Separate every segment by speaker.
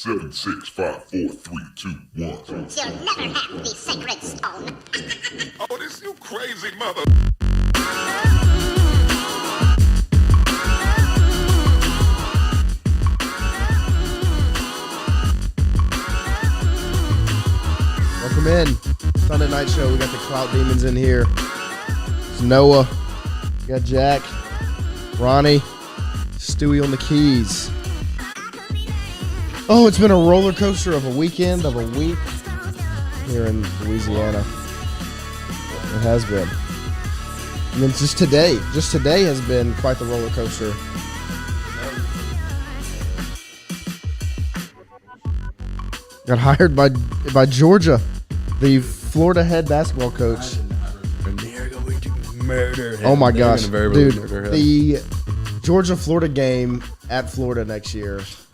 Speaker 1: 7, 6, 5, 4, 3, 2, 1.
Speaker 2: You'll never have the sacred stone.
Speaker 1: Oh, this you crazy mother.
Speaker 3: Welcome in. Sunday night show. We got the Clout Demonz in here. It's Noah. We got Jack, Ronnie, Stewie on the keys. Oh, it's been a roller coaster of a weekend, of a week here in Louisiana. It has been. And then just today has been quite the roller coaster. Got hired by Georgia, the Florida head basketball coach.
Speaker 4: They're going to murder him.
Speaker 3: Oh my gosh, dude!
Speaker 4: The
Speaker 3: The Georgia-Florida game at Florida next year is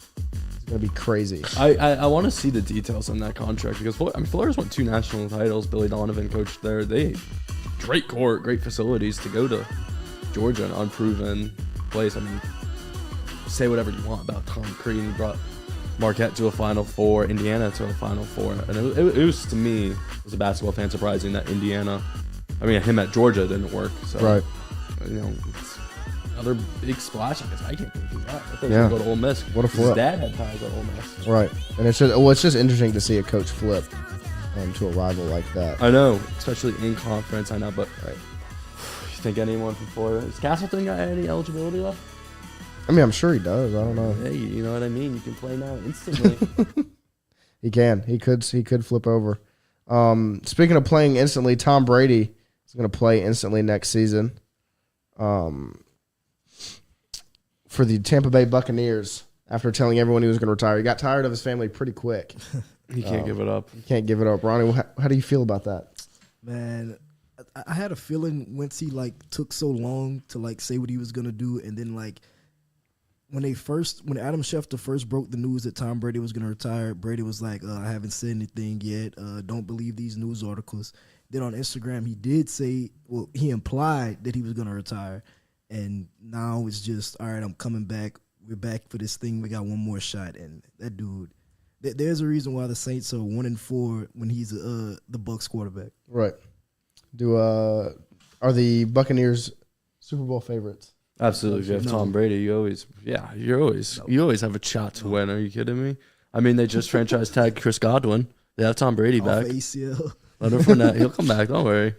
Speaker 3: gonna be crazy.
Speaker 4: I want to see the details on that contract because Florida's won 2 national titles. Billy Donovan coached there. They great court, great facilities to go to Georgia, an unproven place. I mean, say whatever you want about Tom Crean. He brought Marquette to a Final Four, Indiana to a Final Four, and it was to me as a basketball fan surprising that him at Georgia didn't work. So,
Speaker 3: Right.
Speaker 4: It's another big splash. I guess I can't think of that. I thought he was
Speaker 3: Yeah.
Speaker 4: going to go to Ole Miss.
Speaker 3: What a flip.
Speaker 4: His dad had ties at Ole Miss.
Speaker 3: Right, and it's just interesting to see a coach flip to a rival like that.
Speaker 4: I know, especially in conference. I know, but
Speaker 3: Right.
Speaker 4: you think anyone from Florida? Has Castleton got any eligibility left?
Speaker 3: I mean, I'm sure he does. I don't know.
Speaker 4: Hey, you know what I mean? You can play now instantly.
Speaker 3: He can. He could flip over. Speaking of playing instantly, Tom Brady is going to play instantly next season. For the Tampa Bay Buccaneers, after telling everyone he was going to retire, he got tired of his family pretty quick.
Speaker 4: He can't give it up.
Speaker 3: He can't give it up. Ronnie, how do you feel about that?
Speaker 5: Man, I had a feeling once he took so long to say what he was gonna do, and then when Adam Schefter first broke the news that Tom Brady was gonna retire, Brady was like, I haven't said anything yet. Don't believe these news articles. Then on Instagram, he did say, he implied that he was gonna retire, and now it's just, all right, I'm coming back. We're back for this thing. We got one more shot, and that dude. There's a reason why the Saints are 1-4 when he's the Bucs quarterback.
Speaker 3: Right. Are the Buccaneers Super Bowl favorites?
Speaker 4: Absolutely. If you have Tom Brady, you always have a shot to win. Are you kidding me? I mean, they just franchise tagged Chris Godwin. They have Tom Brady back.
Speaker 5: Off ACL.
Speaker 4: Leonard Fournette, he'll come back. Don't worry.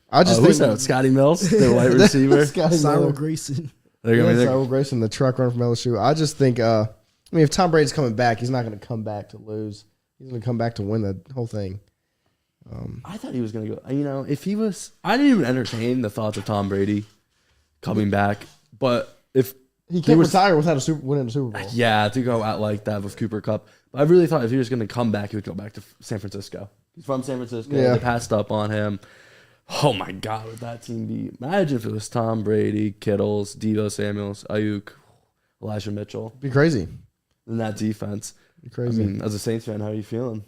Speaker 3: I just
Speaker 4: Who's
Speaker 3: think
Speaker 4: that? Scotty Mills, the wide receiver.
Speaker 5: Cyril Grayson.
Speaker 3: Cyril Grayson, the truck run from LSU. I just think, if Tom Brady's coming back, he's not going to come back to lose. He's going to come back to win the whole thing.
Speaker 4: I thought he was going to go. If he was, I didn't even entertain the thoughts of Tom Brady coming back. But if
Speaker 3: he can't retire without winning a Super Bowl.
Speaker 4: Yeah, to go out like that with Cooper Kupp. But I really thought if he was going to come back, he would go back to San Francisco. He's from San Francisco.
Speaker 3: Yeah.
Speaker 4: They passed up on him. Oh my God, would that team be? Imagine if it was Tom Brady, Kittles, Deebo Samuels, Ayuk, Elijah Mitchell.
Speaker 3: It'd be crazy.
Speaker 4: In that defense.
Speaker 3: It'd be crazy.
Speaker 4: I mean, as a Saints fan, how are you feeling?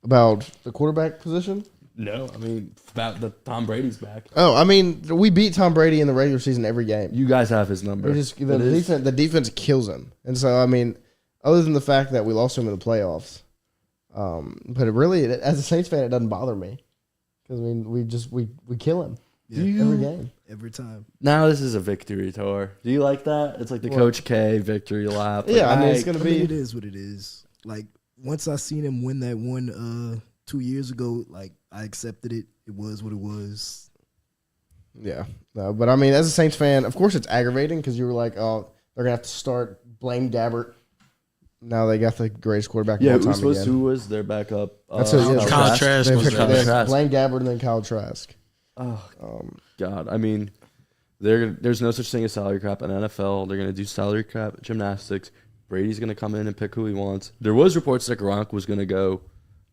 Speaker 3: About the quarterback position?
Speaker 4: No, about the Tom Brady's back.
Speaker 3: Oh, we beat Tom Brady in the regular season every game.
Speaker 4: You guys have his number.
Speaker 3: The defense kills him. And so, other than the fact that we lost him in the playoffs, but it really, as a Saints fan, it doesn't bother me. Because, we kill him every game.
Speaker 5: Every time.
Speaker 4: Now this is a victory tour. Do you like that? It's like the Coach K victory lap.
Speaker 3: Yeah, it's going to be.
Speaker 5: It is what it is. Once I seen him win that one 2 years ago, I accepted it. It was what it was.
Speaker 3: Yeah. No, but as a Saints fan, of course it's aggravating because you were like, oh, they're going to have to start blame Gabbert. Now they got the greatest quarterback of all time again.
Speaker 4: Who was their backup?
Speaker 3: That's it.
Speaker 6: Kyle Trask was
Speaker 3: there. Blaine Gabbert and then Kyle Trask.
Speaker 4: Oh, God. There's no such thing as salary cap in NFL. They're going to do salary cap gymnastics. Brady's going to come in and pick who he wants. There was reports that Gronk was going to go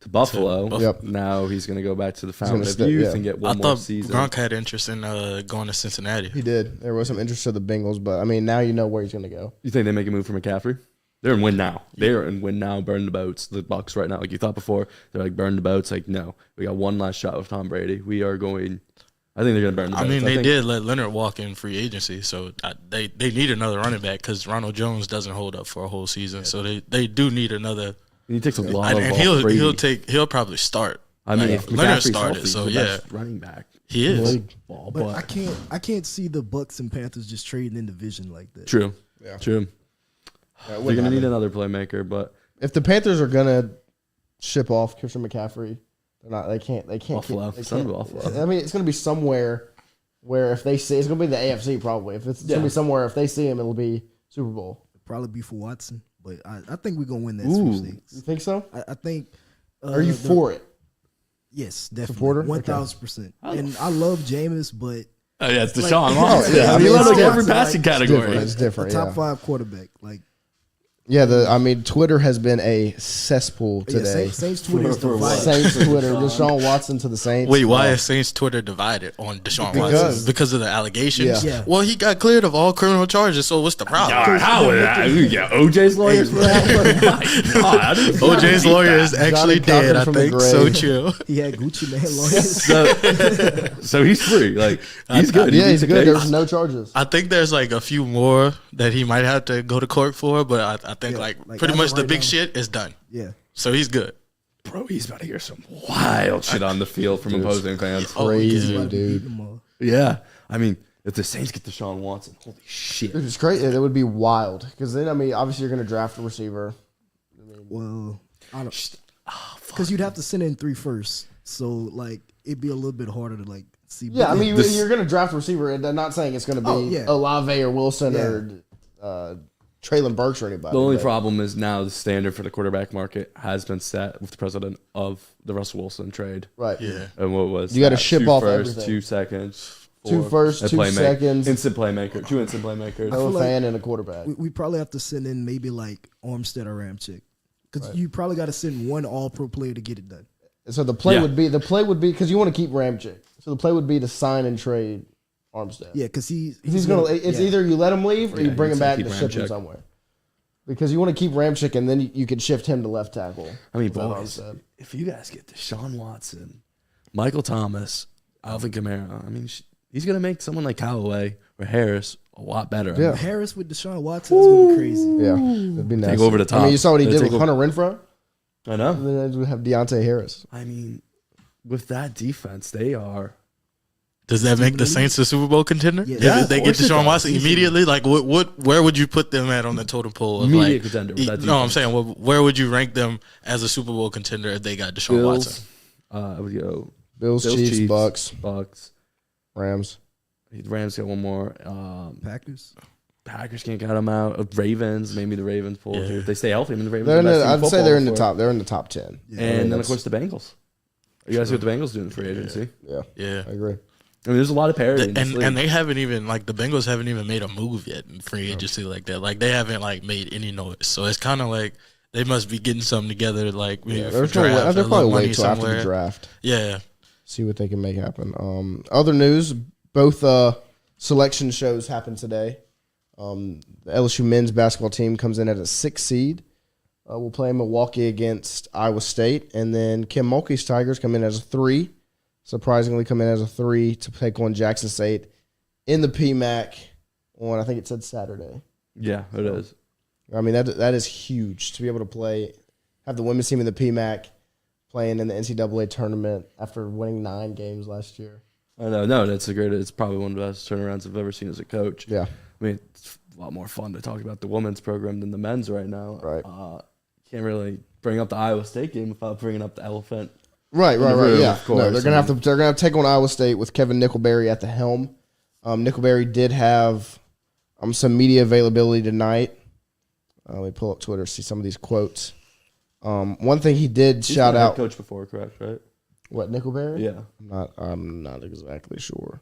Speaker 4: to Buffalo.
Speaker 3: Yep.
Speaker 4: Now he's going to go back to the Fountain of Youth and get one more season.
Speaker 6: Gronk had interest in going to Cincinnati.
Speaker 3: He did. There was some interest to the Bengals, but now you know where he's going to go.
Speaker 4: You think they make a move for McCaffrey? They're in win now. They're in win now, burn the boats. The Bucs right now, like you thought before, they're like burn the boats. Like, no, we got one last shot with Tom Brady. We are going. I think they're going to burn the
Speaker 6: I mean,
Speaker 4: Bears.
Speaker 6: they did let Leonard walk in free agency, so they need another running back because Ronald Jones doesn't hold up for a whole season. So they do need another.
Speaker 4: He takes a lot of
Speaker 6: And
Speaker 4: ball.
Speaker 6: he'll probably start.
Speaker 4: I mean,
Speaker 6: Like,
Speaker 4: if
Speaker 6: Leonard
Speaker 4: McCaffrey's
Speaker 6: started,
Speaker 4: healthy,
Speaker 6: so
Speaker 4: he's the
Speaker 6: yeah,
Speaker 4: best running back.
Speaker 6: he is.
Speaker 4: Ball,
Speaker 5: But I can't see the Bucks and Panthers just trading in division like that.
Speaker 4: True.
Speaker 3: Yeah.
Speaker 4: True. They're going to need another playmaker, but
Speaker 3: If the Panthers are gonna ship off Christian McCaffrey, they're not. They can't.
Speaker 4: Buffalo. Send him to Buffalo.
Speaker 3: I mean, it's gonna be somewhere where if they see, it's gonna be the AFC probably. If it's gonna be somewhere, if they see him, it'll be Super Bowl.
Speaker 5: Probably be for Watson, but I think we're gonna win that
Speaker 3: You
Speaker 5: sweepstakes.
Speaker 3: think so?
Speaker 5: I think.
Speaker 3: Are you for it?
Speaker 5: Yes, definitely.
Speaker 3: Supporter?
Speaker 5: 1,000%. And I love Jameis, but
Speaker 4: oh, yeah, it's
Speaker 5: Like-
Speaker 4: Deshaun Watson.
Speaker 3: yeah, I mean,
Speaker 4: he loves
Speaker 3: it's
Speaker 4: like every
Speaker 5: different.
Speaker 4: passing category.
Speaker 3: It's different.
Speaker 5: a top
Speaker 3: Yeah.
Speaker 5: 5 quarterback. Like
Speaker 3: Yeah. I mean, Twitter has been a cesspool
Speaker 5: yeah,
Speaker 3: today.
Speaker 5: Saints Twitter is
Speaker 4: For what?
Speaker 5: divided.
Speaker 3: Saints Twitter, Deshaun Watson to the Saints.
Speaker 6: Wait, why is Saints Twitter divided on Deshaun Watson? Because of the allegations?
Speaker 3: Yeah.
Speaker 5: Yeah.
Speaker 6: Well, he got cleared of all criminal charges, so what's the problem?
Speaker 4: How would that? You get OJ's lawyers for that? Oh my God, how did you
Speaker 6: OJ's
Speaker 4: beat
Speaker 6: lawyer
Speaker 4: that?
Speaker 6: is actually
Speaker 3: Johnny
Speaker 6: dead,
Speaker 3: Cochran
Speaker 6: I
Speaker 3: from the
Speaker 6: think. So
Speaker 3: grave.
Speaker 6: chill.
Speaker 5: He had Gucci Man lawyers.
Speaker 4: So he's free. Like he's good.
Speaker 3: Yeah, he's
Speaker 4: beat the
Speaker 3: good.
Speaker 4: case.
Speaker 3: There's no charges.
Speaker 6: I think there's like a few more that he might have to go to court for, but I think
Speaker 5: Yeah,
Speaker 6: like
Speaker 5: like,
Speaker 6: pretty
Speaker 5: as
Speaker 6: much
Speaker 5: of
Speaker 6: the
Speaker 5: right
Speaker 6: big
Speaker 5: now.
Speaker 6: shit is done.
Speaker 5: Yeah.
Speaker 6: So he's good.
Speaker 4: Bro, he's about to hear some wild shit on the field from opposing fans.
Speaker 3: Crazy,
Speaker 6: yeah.
Speaker 5: Beat
Speaker 3: dude.
Speaker 5: them all.
Speaker 4: Yeah, I mean, if the Saints get Deshaun Watson, holy shit!
Speaker 3: Dude, it's great. That would be wild. Because then, I mean, obviously you're going to draft a receiver.
Speaker 5: Well, I don't because you'd have to send in 3 first. So like it'd be a little bit harder to like see.
Speaker 3: Yeah, I
Speaker 5: but
Speaker 3: mean, you're going to draft a receiver, and I'm not saying it's going to be
Speaker 5: Oh, yeah.
Speaker 3: Olave or Wilson or Traylon Burks or anybody.
Speaker 4: The only
Speaker 3: but-
Speaker 4: problem is now the standard for the quarterback market has been set with the president of the Russell Wilson trade.
Speaker 3: Right.
Speaker 6: Yeah.
Speaker 4: And what was
Speaker 3: You gotta
Speaker 4: that?
Speaker 3: ship
Speaker 4: 2
Speaker 3: off
Speaker 4: firsts,
Speaker 3: everything.
Speaker 4: 2 seconds,
Speaker 3: 2
Speaker 4: 4,
Speaker 3: firsts,
Speaker 4: a
Speaker 3: 2 seconds.
Speaker 4: instant playmaker, 2 instant playmakers.
Speaker 3: No
Speaker 5: feel like
Speaker 3: fan and a quarterback.
Speaker 5: we probably have to send in maybe like Armstead or Ramchick. Because you probably got to send one All-Pro player to get it done.
Speaker 3: So the play
Speaker 4: Yeah.
Speaker 3: would be because you want to keep Ramchick. So the play would be to sign and trade Armstead.
Speaker 5: Yeah, because he's
Speaker 3: gonna. It's either you let him leave or you
Speaker 4: Yeah,
Speaker 3: bring him
Speaker 4: he's gonna
Speaker 3: back
Speaker 4: keep
Speaker 3: to ship him
Speaker 4: Ramchick.
Speaker 3: somewhere. Because you want to keep Ramchick and then you could shift him to left tackle.
Speaker 4: I mean,
Speaker 3: without
Speaker 4: boys,
Speaker 3: Armstead.
Speaker 4: if you guys get Deshaun Watson, Michael Thomas, Alvin Kamara, I mean, he's gonna make someone like Callaway or Harris a lot better.
Speaker 3: Yeah.
Speaker 5: Harris with Deshaun Watson is going to be crazy.
Speaker 3: Yeah, that'd be nice.
Speaker 4: Take over the top.
Speaker 3: I mean, you saw what he
Speaker 4: They
Speaker 3: did
Speaker 4: take
Speaker 3: with
Speaker 4: over-
Speaker 3: Hunter Renfrow.
Speaker 4: I know.
Speaker 3: And then we have Deontay Harris.
Speaker 4: I mean, with that defense, they are.
Speaker 6: Does that make the Saints a Super Bowl contender?
Speaker 5: Yeah.
Speaker 6: If they
Speaker 4: Of
Speaker 6: get
Speaker 4: course it
Speaker 6: Deshaun
Speaker 4: does.
Speaker 6: Watson immediately, like where would you put them at on the totem pole? Of
Speaker 4: Immediate
Speaker 6: like,
Speaker 4: contender with that
Speaker 6: No, I'm
Speaker 4: defense.
Speaker 6: saying where would you rank them as a Super Bowl contender if they got Deshaun Watson?
Speaker 4: Bills. I would go
Speaker 3: Bills, Chiefs, Bucks,
Speaker 4: Bucks.
Speaker 3: Rams.
Speaker 4: Rams got one more.
Speaker 5: Packers.
Speaker 4: Packers can't get them out. Ravens, maybe the Ravens pull
Speaker 6: Yeah.
Speaker 4: too. If they stay healthy, I mean the Ravens.
Speaker 3: They're
Speaker 4: are
Speaker 3: in
Speaker 4: the
Speaker 3: the,
Speaker 4: best team
Speaker 3: I'd say
Speaker 4: football
Speaker 3: they're in the
Speaker 4: for-
Speaker 3: top. They're in the top 10.
Speaker 5: Yeah.
Speaker 4: And then of
Speaker 3: that's-
Speaker 4: course the Bengals. You guys see what the Bengals do in free agency?
Speaker 3: Yeah,
Speaker 6: Yeah.
Speaker 3: I agree.
Speaker 4: I mean, there's a lot of parity. in this league.
Speaker 6: And they haven't even like the Bengals haven't even made a move yet in free agency like that. Like they haven't like made any noise. So it's kind of like they must be getting something together. Like maybe
Speaker 3: Yeah,
Speaker 6: for
Speaker 3: they're
Speaker 6: draft,
Speaker 3: they'll
Speaker 6: or
Speaker 3: probably
Speaker 6: money
Speaker 3: wait till after
Speaker 6: somewhere.
Speaker 3: the draft.
Speaker 6: Yeah.
Speaker 3: See what they can make happen. Other news: both selection shows happened today. The LSU men's basketball team comes in at a 6 seed. We'll play Milwaukee against Iowa State, and then Kim Mulkey's Tigers come in as a 3. Surprisingly, come in as a 3 to take on Jackson State in the PMAC on, I think it said Saturday.
Speaker 4: yeah, it is.
Speaker 3: I mean, that is huge to be able to play, have the women's team in the PMAC playing in the NCAA tournament after winning 9 games last year.
Speaker 4: I know. No, that's a great. It's probably one of the best turnarounds I've ever seen as a coach.
Speaker 3: Yeah.
Speaker 4: I mean, it's a lot more fun to talk about the women's program than the men's right now.
Speaker 3: Right.
Speaker 4: Can't really bring up the Iowa State game without bringing up the elephant.
Speaker 3: Right.
Speaker 4: room,
Speaker 3: Yeah,
Speaker 4: of course.
Speaker 3: no, they're gonna have to. They're gonna take on Iowa State with Kevin Nickelberry at the helm. Nickelberry did have some media availability tonight. Let me pull up Twitter, see some of these quotes. One thing he did
Speaker 4: He's
Speaker 3: shout
Speaker 4: been a head
Speaker 3: out.
Speaker 4: coach before, correct? Right?
Speaker 3: What, Nickelberry?
Speaker 4: Yeah,
Speaker 3: I'm not exactly sure.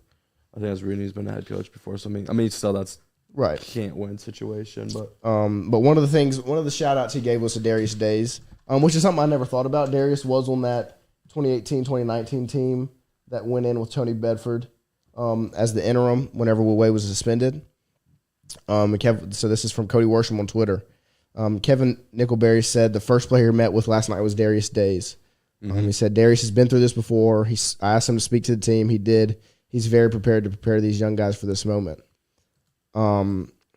Speaker 4: I think that's Rooney's been a head coach before. So I mean, still that's
Speaker 3: Right.
Speaker 4: can't win situation, but
Speaker 3: But one of the shout outs he gave was to Darius Days, which is something I never thought about. Darius was on that 2018-2019 team that went in with Tony Bedford as the interim whenever Will Wade was suspended. So this is from Cody Worsham on Twitter. Kevin Nickelberry said the first player he met with last night was Darius Days. He said Darius has been through this before. I asked him to speak to the team. He did. he's very prepared to prepare these young guys for this moment.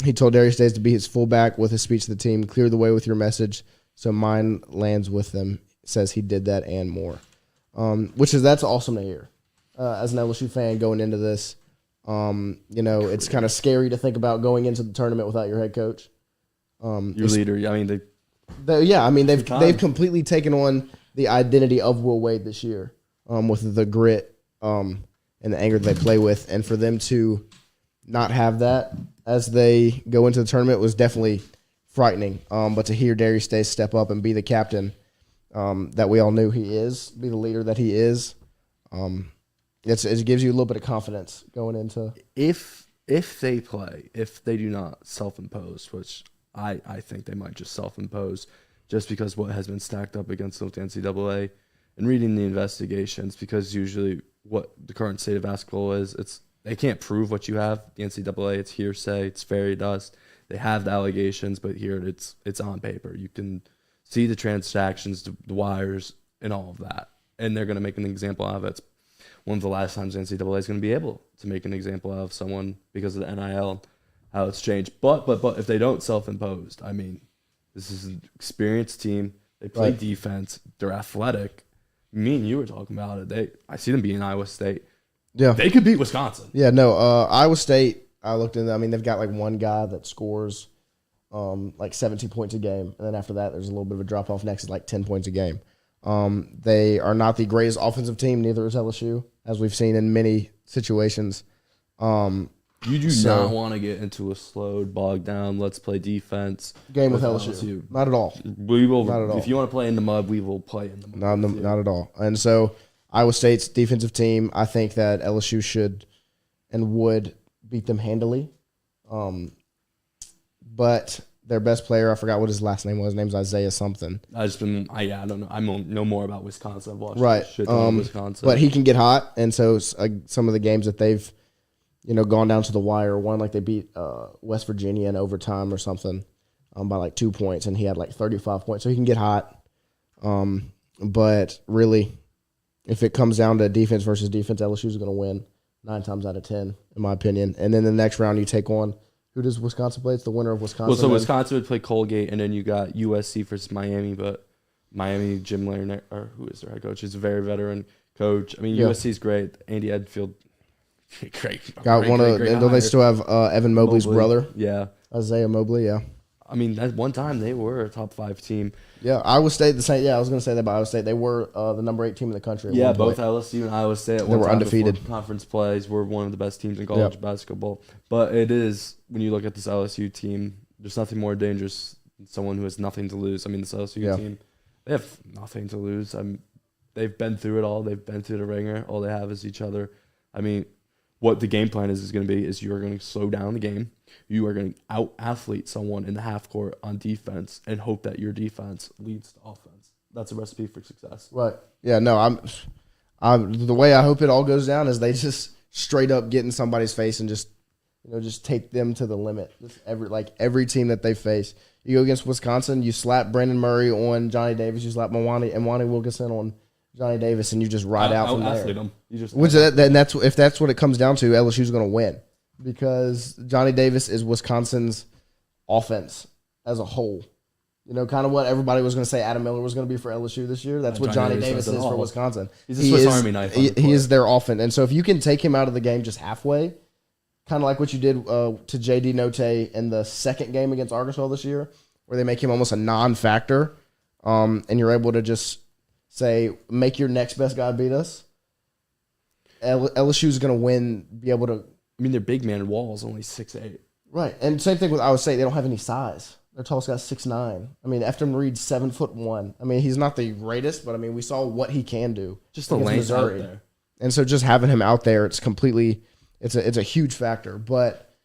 Speaker 3: He told Darius Days to be his fullback with his speech to the team, clear the way with your message so mine lands with them. Says he did that and more, that's awesome to hear. As an LSU fan going into this, it's kind of scary to think about going into the tournament without your head coach.
Speaker 4: Your leader. I mean,
Speaker 3: they've completely taken on the identity of Will Wade this year, with the grit and the anger they play with, and for them to not have that as they go into the tournament was definitely frightening. But to hear Darius Days step up and be the captain that we all knew he is, be the leader that he is, it gives you a little bit of confidence going into.
Speaker 4: If they do not self-impose, which I think they might just self-impose, just because what has been stacked up against them with the NCAA and reading the investigations, because usually what the current state of basketball is, they can't prove what you have. The NCAA, it's hearsay, it's fairy dust. They have the allegations, but here it's on paper. You can see the transactions, the wires, and all of that. And they're going to make an example out of it. It's one of the last times the NCAA is going to be able to make an example out of someone because of the NIL, how it's changed. But if they don't self-impose, I mean, this is an experienced team. They play defense. They're athletic. Me and you were talking about it. I see them beating Iowa State.
Speaker 3: Yeah.
Speaker 4: They could beat Wisconsin.
Speaker 3: Yeah, no, Iowa State, I looked into, they've got like one guy that scores like 17 points a game. And then after that, there's a little bit of a drop off. Next is like 10 points a game. They are not the greatest offensive team. Neither is LSU, as we've seen in many situations.
Speaker 4: You do not want to get into a slowed, bogged down, let's play defense
Speaker 3: game with LSU. Not at all.
Speaker 4: We will.
Speaker 3: Not at all.
Speaker 4: If you want to play in the mud, we will play in the mud.
Speaker 3: Not at all. And so Iowa State's defensive team, I think that LSU should and would beat them handily. But their best player, I forgot what his last name was. His name's Isaiah something.
Speaker 4: I don't know. I know more about Wisconsin. I've watched
Speaker 3: right.
Speaker 4: shit on Wisconsin.
Speaker 3: But he can get hot, and so some of the games that they've gone down to the wire, one like they beat West Virginia in overtime or something by like 2 points, and he had like 35 points. So he can get hot. But really, if it comes down to defense versus defense, LSU's going to win 9 times out of 10, in my opinion. And then the next round you take on, who does Wisconsin play? It's the winner of Wisconsin.
Speaker 4: Well, so Wisconsin would play Colgate, and then you got USC versus Miami, but Miami, Jim Lerner, or who is their head coach, is a very veteran coach. I mean, USC's great. Andy Edfield, great.
Speaker 3: Got one of, and they still have Evan Mobley's brother.
Speaker 4: Yeah.
Speaker 3: Isaiah Mobley, yeah.
Speaker 4: I mean, at one time they were a top 5 team.
Speaker 3: Yeah, Iowa State the same. Yeah, I was going to say that about Iowa State. They were the number 8 team in the country.
Speaker 4: Yeah, both LSU and Iowa State at one
Speaker 3: were
Speaker 4: time
Speaker 3: undefeated.
Speaker 4: Conference plays were one of the best teams in college basketball. But it is, when you look at this LSU team, there's nothing more dangerous than someone who has nothing to lose. I mean, this LSU team, they have nothing to lose. They've been through it all. They've been through the ringer. All they have is each other. I mean, what the game plan is going to be is you're going to slow down the game. You are going to out-athlete someone in the half court on defense and hope that your defense leads to offense. That's a recipe for success.
Speaker 3: Right. Yeah, no, I'm the way I hope it all goes down is they just straight up get in somebody's face and just take them to the limit. Just every team that they face. You go against Wisconsin, you slap Brandon Murray on Johnny Davis, you slap Mwani Wilkinson on Johnny Davis, and you just ride out from there.
Speaker 4: Them.
Speaker 3: If that's what it comes down to, LSU's going to win. Because Johnny Davis is Wisconsin's offense as a whole. Kind of what everybody was going to say Adam Miller was going to be for LSU this year. That's what Johnny Davis is for Wisconsin.
Speaker 4: He's a Swiss Army knife.
Speaker 3: He is their offense. And so if you can take him out of the game just halfway, kind of like what you did to J.D. Note in the second game against Arkansas this year, where they make him almost a non-factor, and you're able to just say, make your next best guy beat us, LSU's going to win, be able to...
Speaker 4: I mean, their big man Wall is only 6'8".
Speaker 3: Right. And same thing with Iowa State. They don't have any size. Their tallest guy's 6'9". I mean, Efton Reed's 7'1". I mean, he's not the greatest, but I mean, we saw what he can do.
Speaker 4: Just the length out there.
Speaker 3: And so just having him out there, it's a huge factor. But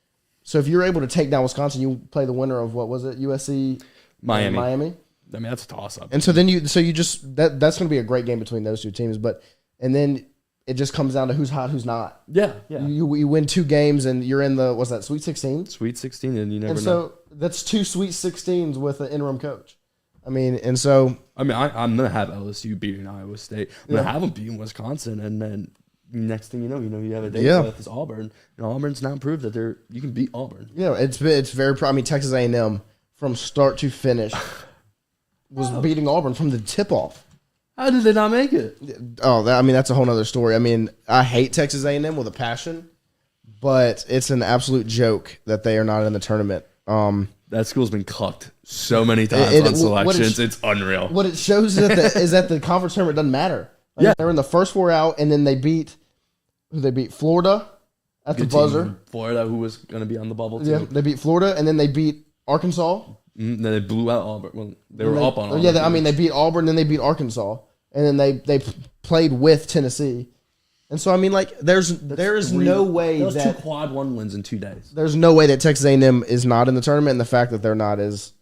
Speaker 3: so if you're able to take down Wisconsin, you play the winner of what was it? USC
Speaker 4: Miami.
Speaker 3: I
Speaker 4: mean, that's a toss up.
Speaker 3: And so then that's going to be a great game between those two teams, and then it just comes down to who's hot, who's not.
Speaker 4: Yeah.
Speaker 3: You win 2 games and you're in the, what's that, Sweet 16?
Speaker 4: Sweet 16, and you never know.
Speaker 3: And so that's 2 Sweet 16s with an interim coach. I mean, and so...
Speaker 4: I mean, I'm going to have LSU beating Iowa State. I'm going to have them beating Wisconsin, and then next thing you know, you have a date
Speaker 3: Yeah.
Speaker 4: with is Auburn, and Auburn's now proved that you can beat Auburn.
Speaker 3: Yeah, it's very. I mean, Texas A&M from start to finish was beating Auburn from the tip off.
Speaker 4: How did they not make it?
Speaker 3: Oh, that's a whole nother story. I mean, I hate Texas A&M with a passion, but it's an absolute joke that they are not in the tournament.
Speaker 4: That school's been cucked so many times on selections. It's unreal.
Speaker 3: What it shows is that the conference tournament doesn't matter. Like,
Speaker 4: Yeah.
Speaker 3: they're in the first 4 out, and then they beat Florida at the
Speaker 4: Good team
Speaker 3: buzzer.
Speaker 4: from Florida, who was going to be on the bubble too.
Speaker 3: Yeah, they beat Florida, and then they beat Arkansas.
Speaker 4: Then they blew out Auburn. Well, they were up on Auburn.
Speaker 3: Yeah, they beat Auburn, then they beat Arkansas, and then they played with Tennessee. And so, I mean, like, there is no way
Speaker 4: Those
Speaker 3: that
Speaker 4: 2 quad 1 wins in 2 days.
Speaker 3: there's no way that Texas A&M is not in the tournament, and the fact that they're not it's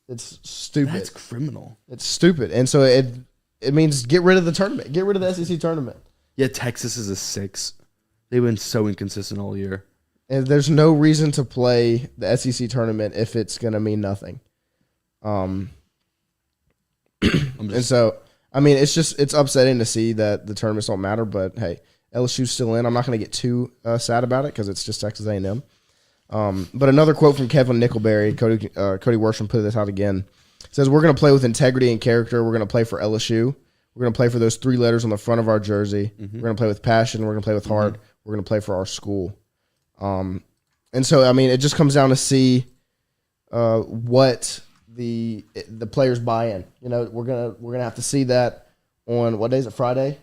Speaker 3: stupid.
Speaker 4: That's criminal.
Speaker 3: It's stupid, and so it means get rid of the tournament, get rid of the SEC tournament.
Speaker 4: Yeah, Texas is a 6. They've been so inconsistent all year.
Speaker 3: And there's no reason to play the SEC tournament if it's going to mean nothing. And so, I mean, it's upsetting to see that the tournaments don't matter, but hey, LSU's still in. I'm not going to get too sad about it because it's just Texas A&M. But another quote from Kevin Nickelberry, Cody Worsham put this out again. It says, "We're going to play with integrity and character. We're going to play for LSU. We're going to play for those 3 letters on the front of our jersey. We're going to play with passion. We're going to play with heart. We're going to play for our school." And so, I mean, it just comes down to see what the players buy in. You know, we're gonna have to see that on what day is it? Friday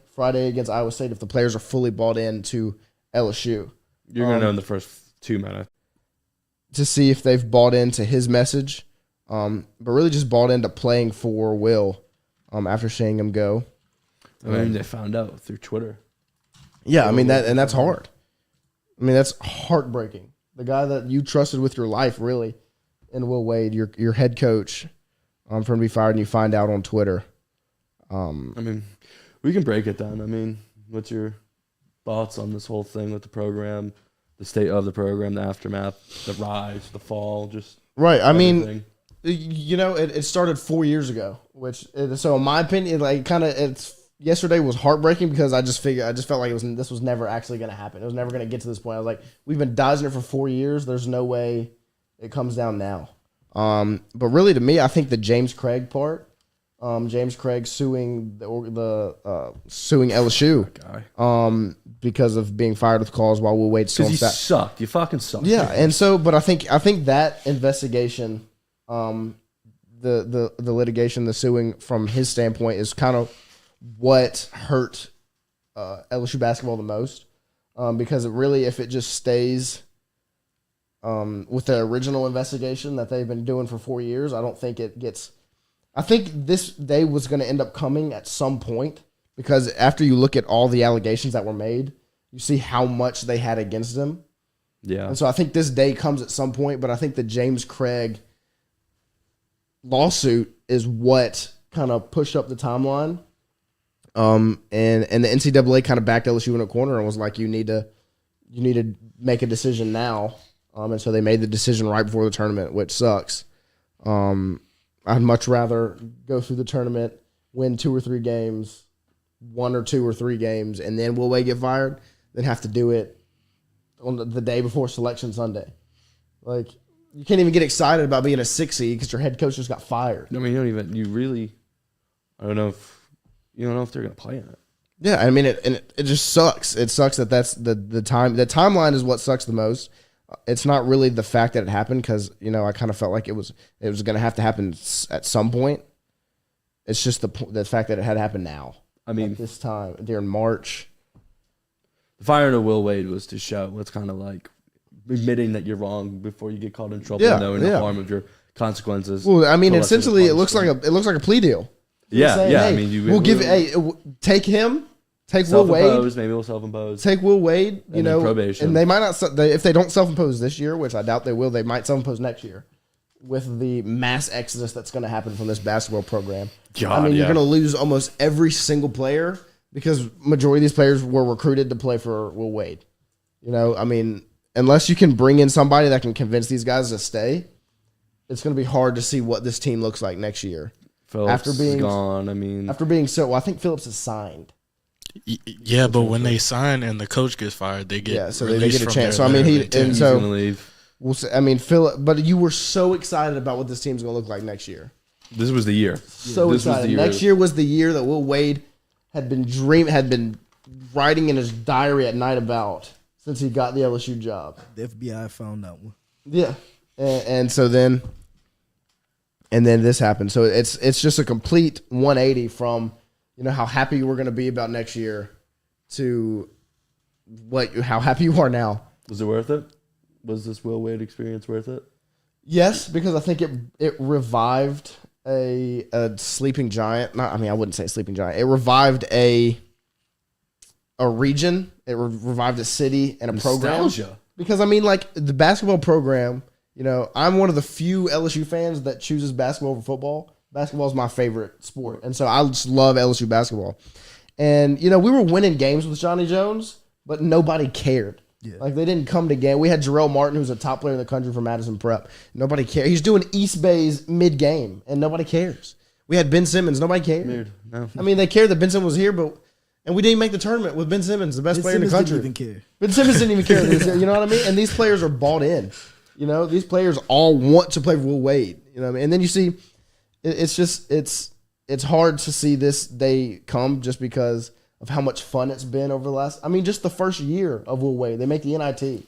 Speaker 3: against Iowa State. If the players are fully bought into LSU,
Speaker 4: You're going to know in the first 2 minutes.
Speaker 3: to see if they've bought into his message, but really just bought into playing for Will after seeing him go.
Speaker 4: I mean, they found out through Twitter.
Speaker 3: Yeah, I mean that's hard. I mean, that's heartbreaking. The guy that you trusted with your life, really, and Will Wade, your head coach, from to be fired, and you find out on Twitter.
Speaker 4: I mean, we can break it down. I mean, what's your thoughts on this whole thing with the program, the state of the program, the aftermath, the rise, the fall, just
Speaker 3: Right. I mean,
Speaker 4: everything?
Speaker 3: you know, it started 4 years ago, so in my opinion, yesterday was heartbreaking because I just felt like this was never actually going to happen. It was never going to get to this point. I was like, we've been dodging it for 4 years. There's no way it comes down now. But really, to me, I think the James Craig part, James Craig suing suing LSU,
Speaker 4: Guy.
Speaker 3: because of being fired with cause while Will Wade still on
Speaker 4: Because you
Speaker 3: staff.
Speaker 4: sucked. You fucking sucked.
Speaker 3: Yeah, and so, but I think that investigation, the litigation, the suing from his standpoint is kind of what hurt LSU basketball the most, because if it just stays with the original investigation that they've been doing for 4 years, I don't think it gets. I think this day was going to end up coming at some point, because after you look at all the allegations that were made, you see how much they had against them.
Speaker 4: Yeah.
Speaker 3: And so I think this day comes at some point, but I think the James Craig lawsuit is what kind of pushed up the timeline. And the NCAA kind of backed LSU in a corner and was like, you need to make a decision now. And so they made the decision right before the tournament, which sucks. I'd much rather go through the tournament, win 2 or 3 games, 1 or 2 or 3 games, and then Will Wade get fired, than have to do it on the day before Selection Sunday. Like, you can't even get excited about being a 6 seed because your head coach just got fired.
Speaker 4: I mean, I don't know if they're going to play in it.
Speaker 3: Yeah, I mean, it just sucks. It sucks that that's the time. The timeline is what sucks the most. It's not really the fact that it happened, because I kind of felt like it was going to have to happen at some point. It's just the fact that it had happened now.
Speaker 4: I mean,
Speaker 3: at this time during March.
Speaker 4: The firing of Will Wade was to show. It's kind of like admitting that you're wrong before you get caught in trouble, knowing the harm of your consequences.
Speaker 3: Well, I mean, essentially, it looks like a plea deal.
Speaker 4: Yeah,
Speaker 3: saying,
Speaker 4: yeah.
Speaker 3: Hey,
Speaker 4: I mean,
Speaker 3: we'll give take him. Take Will Wade.
Speaker 4: Maybe we'll self-impose.
Speaker 3: Take Will Wade,
Speaker 4: and then probation.
Speaker 3: And they might not. If they don't self-impose this year, which I doubt they will, they might self-impose next year, with the mass exodus that's going to happen from this basketball program. You're going to lose almost every single player, because majority of these players were recruited to play for Will Wade. I mean, unless you can bring in somebody that can convince these guys to stay, it's going to be hard to see what this team looks like next year.
Speaker 4: Phillips is gone. I mean,
Speaker 3: after being I think Phillips is signed.
Speaker 6: Yeah, but when they sign and the coach gets fired, they get
Speaker 3: so they
Speaker 6: released
Speaker 3: get a
Speaker 6: from
Speaker 3: chance.
Speaker 6: their-
Speaker 3: So I mean,
Speaker 6: their
Speaker 3: he
Speaker 6: team.
Speaker 3: and
Speaker 4: He's
Speaker 3: so
Speaker 4: gonna leave.
Speaker 3: we'll see, I mean, Phil. But you were so excited about what this team's going to look like next year.
Speaker 4: This was the year.
Speaker 3: So
Speaker 4: This was
Speaker 3: excited.
Speaker 4: the year.
Speaker 3: Next year was the year that Will Wade had been writing in his diary at night about since he got the LSU job.
Speaker 5: The FBI found that one.
Speaker 3: Yeah, and so then this happened. So it's just a complete 180 from how happy you were going to be about next year to how happy you are now.
Speaker 4: Was it worth it? Was this Will Wade experience worth it?
Speaker 3: Yes, because I think it revived a sleeping giant. I wouldn't say sleeping giant. It revived a region. It revived a city and a program.
Speaker 4: Nostalgia.
Speaker 3: Because the basketball program. I'm one of the few LSU fans that chooses basketball over football. Basketball is my favorite sport, and so I just love LSU basketball. And we were winning games with Johnny Jones, but nobody cared.
Speaker 5: Yeah.
Speaker 3: They didn't come to game. We had Jarrell Martin, who's a top player in the country for Madison Prep. Nobody cared. He's doing East Bay's mid-game, and nobody cares. We had Ben Simmons. Nobody cared.
Speaker 4: Weird. No.
Speaker 3: They cared that Ben Simmons was here, and we didn't make the tournament with Ben Simmons, the best player in the country.
Speaker 5: Didn't even care.
Speaker 3: Ben Simmons didn't even care. You know what I mean? And these players are bought in. These players all want to play for Will Wade. You know what I mean? And then you see, it's hard to see this day come just because of how much fun it's been over the last. Just the first year of Will Wade, they make the NIT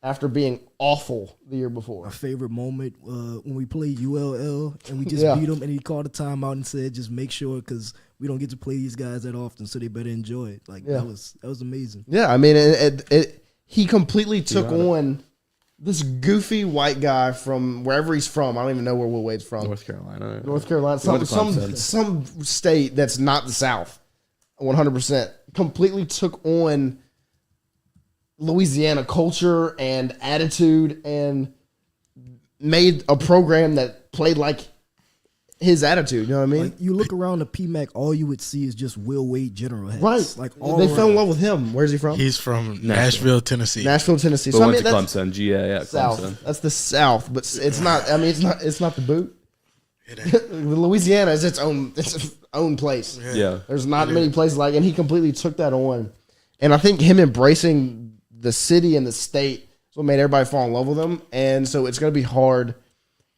Speaker 3: after being awful the year before.
Speaker 5: My favorite moment when we played ULL and we just
Speaker 3: Yeah.
Speaker 5: beat them, and he called a timeout and said, "Just make sure because we don't get to play these guys that often, so they better enjoy it."
Speaker 3: Yeah.
Speaker 5: That was amazing.
Speaker 3: Yeah, he completely took on this goofy white guy from wherever he's from. I don't even know where Will Wade's from.
Speaker 4: North Carolina.
Speaker 3: North Carolina,
Speaker 4: He went to Clemson.
Speaker 3: some state that's not the South. 100% completely took on Louisiana culture and attitude and made a program that played like his attitude. You know what I mean?
Speaker 5: Like you look around the PMAC, all you would see is just Will Wade general heads.
Speaker 3: Right.
Speaker 5: Like all
Speaker 3: They
Speaker 5: around.
Speaker 3: fell in love with him. Where's he from?
Speaker 6: He's from Nashville, Tennessee.
Speaker 3: Nashville, Tennessee.
Speaker 4: But
Speaker 3: So
Speaker 4: went to
Speaker 3: that's
Speaker 4: Clemson. GA at
Speaker 3: South.
Speaker 4: Clemson.
Speaker 3: That's the South, but it's not. It's not the boot. Louisiana is its own place.
Speaker 4: Yeah.
Speaker 3: There's not many places like, and he completely took that on. And I think him embracing the city and the state is what made everybody fall in love with him. And so it's going to be hard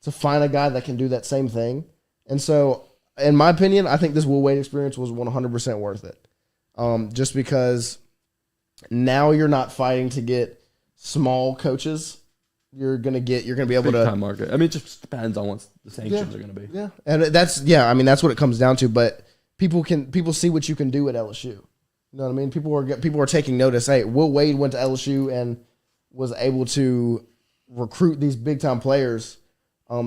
Speaker 3: to find a guy that can do that same thing. And so, in my opinion, I think this Will Wade experience was 100% worth it. Just because now you're not fighting to get small coaches. You're gonna be able
Speaker 4: Big
Speaker 3: to
Speaker 4: time market. It just depends on what the sanctions are going to be.
Speaker 3: Yeah, and that's what it comes down to. But people see what you can do at LSU. You know what I mean? People are taking notice. Hey, Will Wade went to LSU and was able to recruit these big time players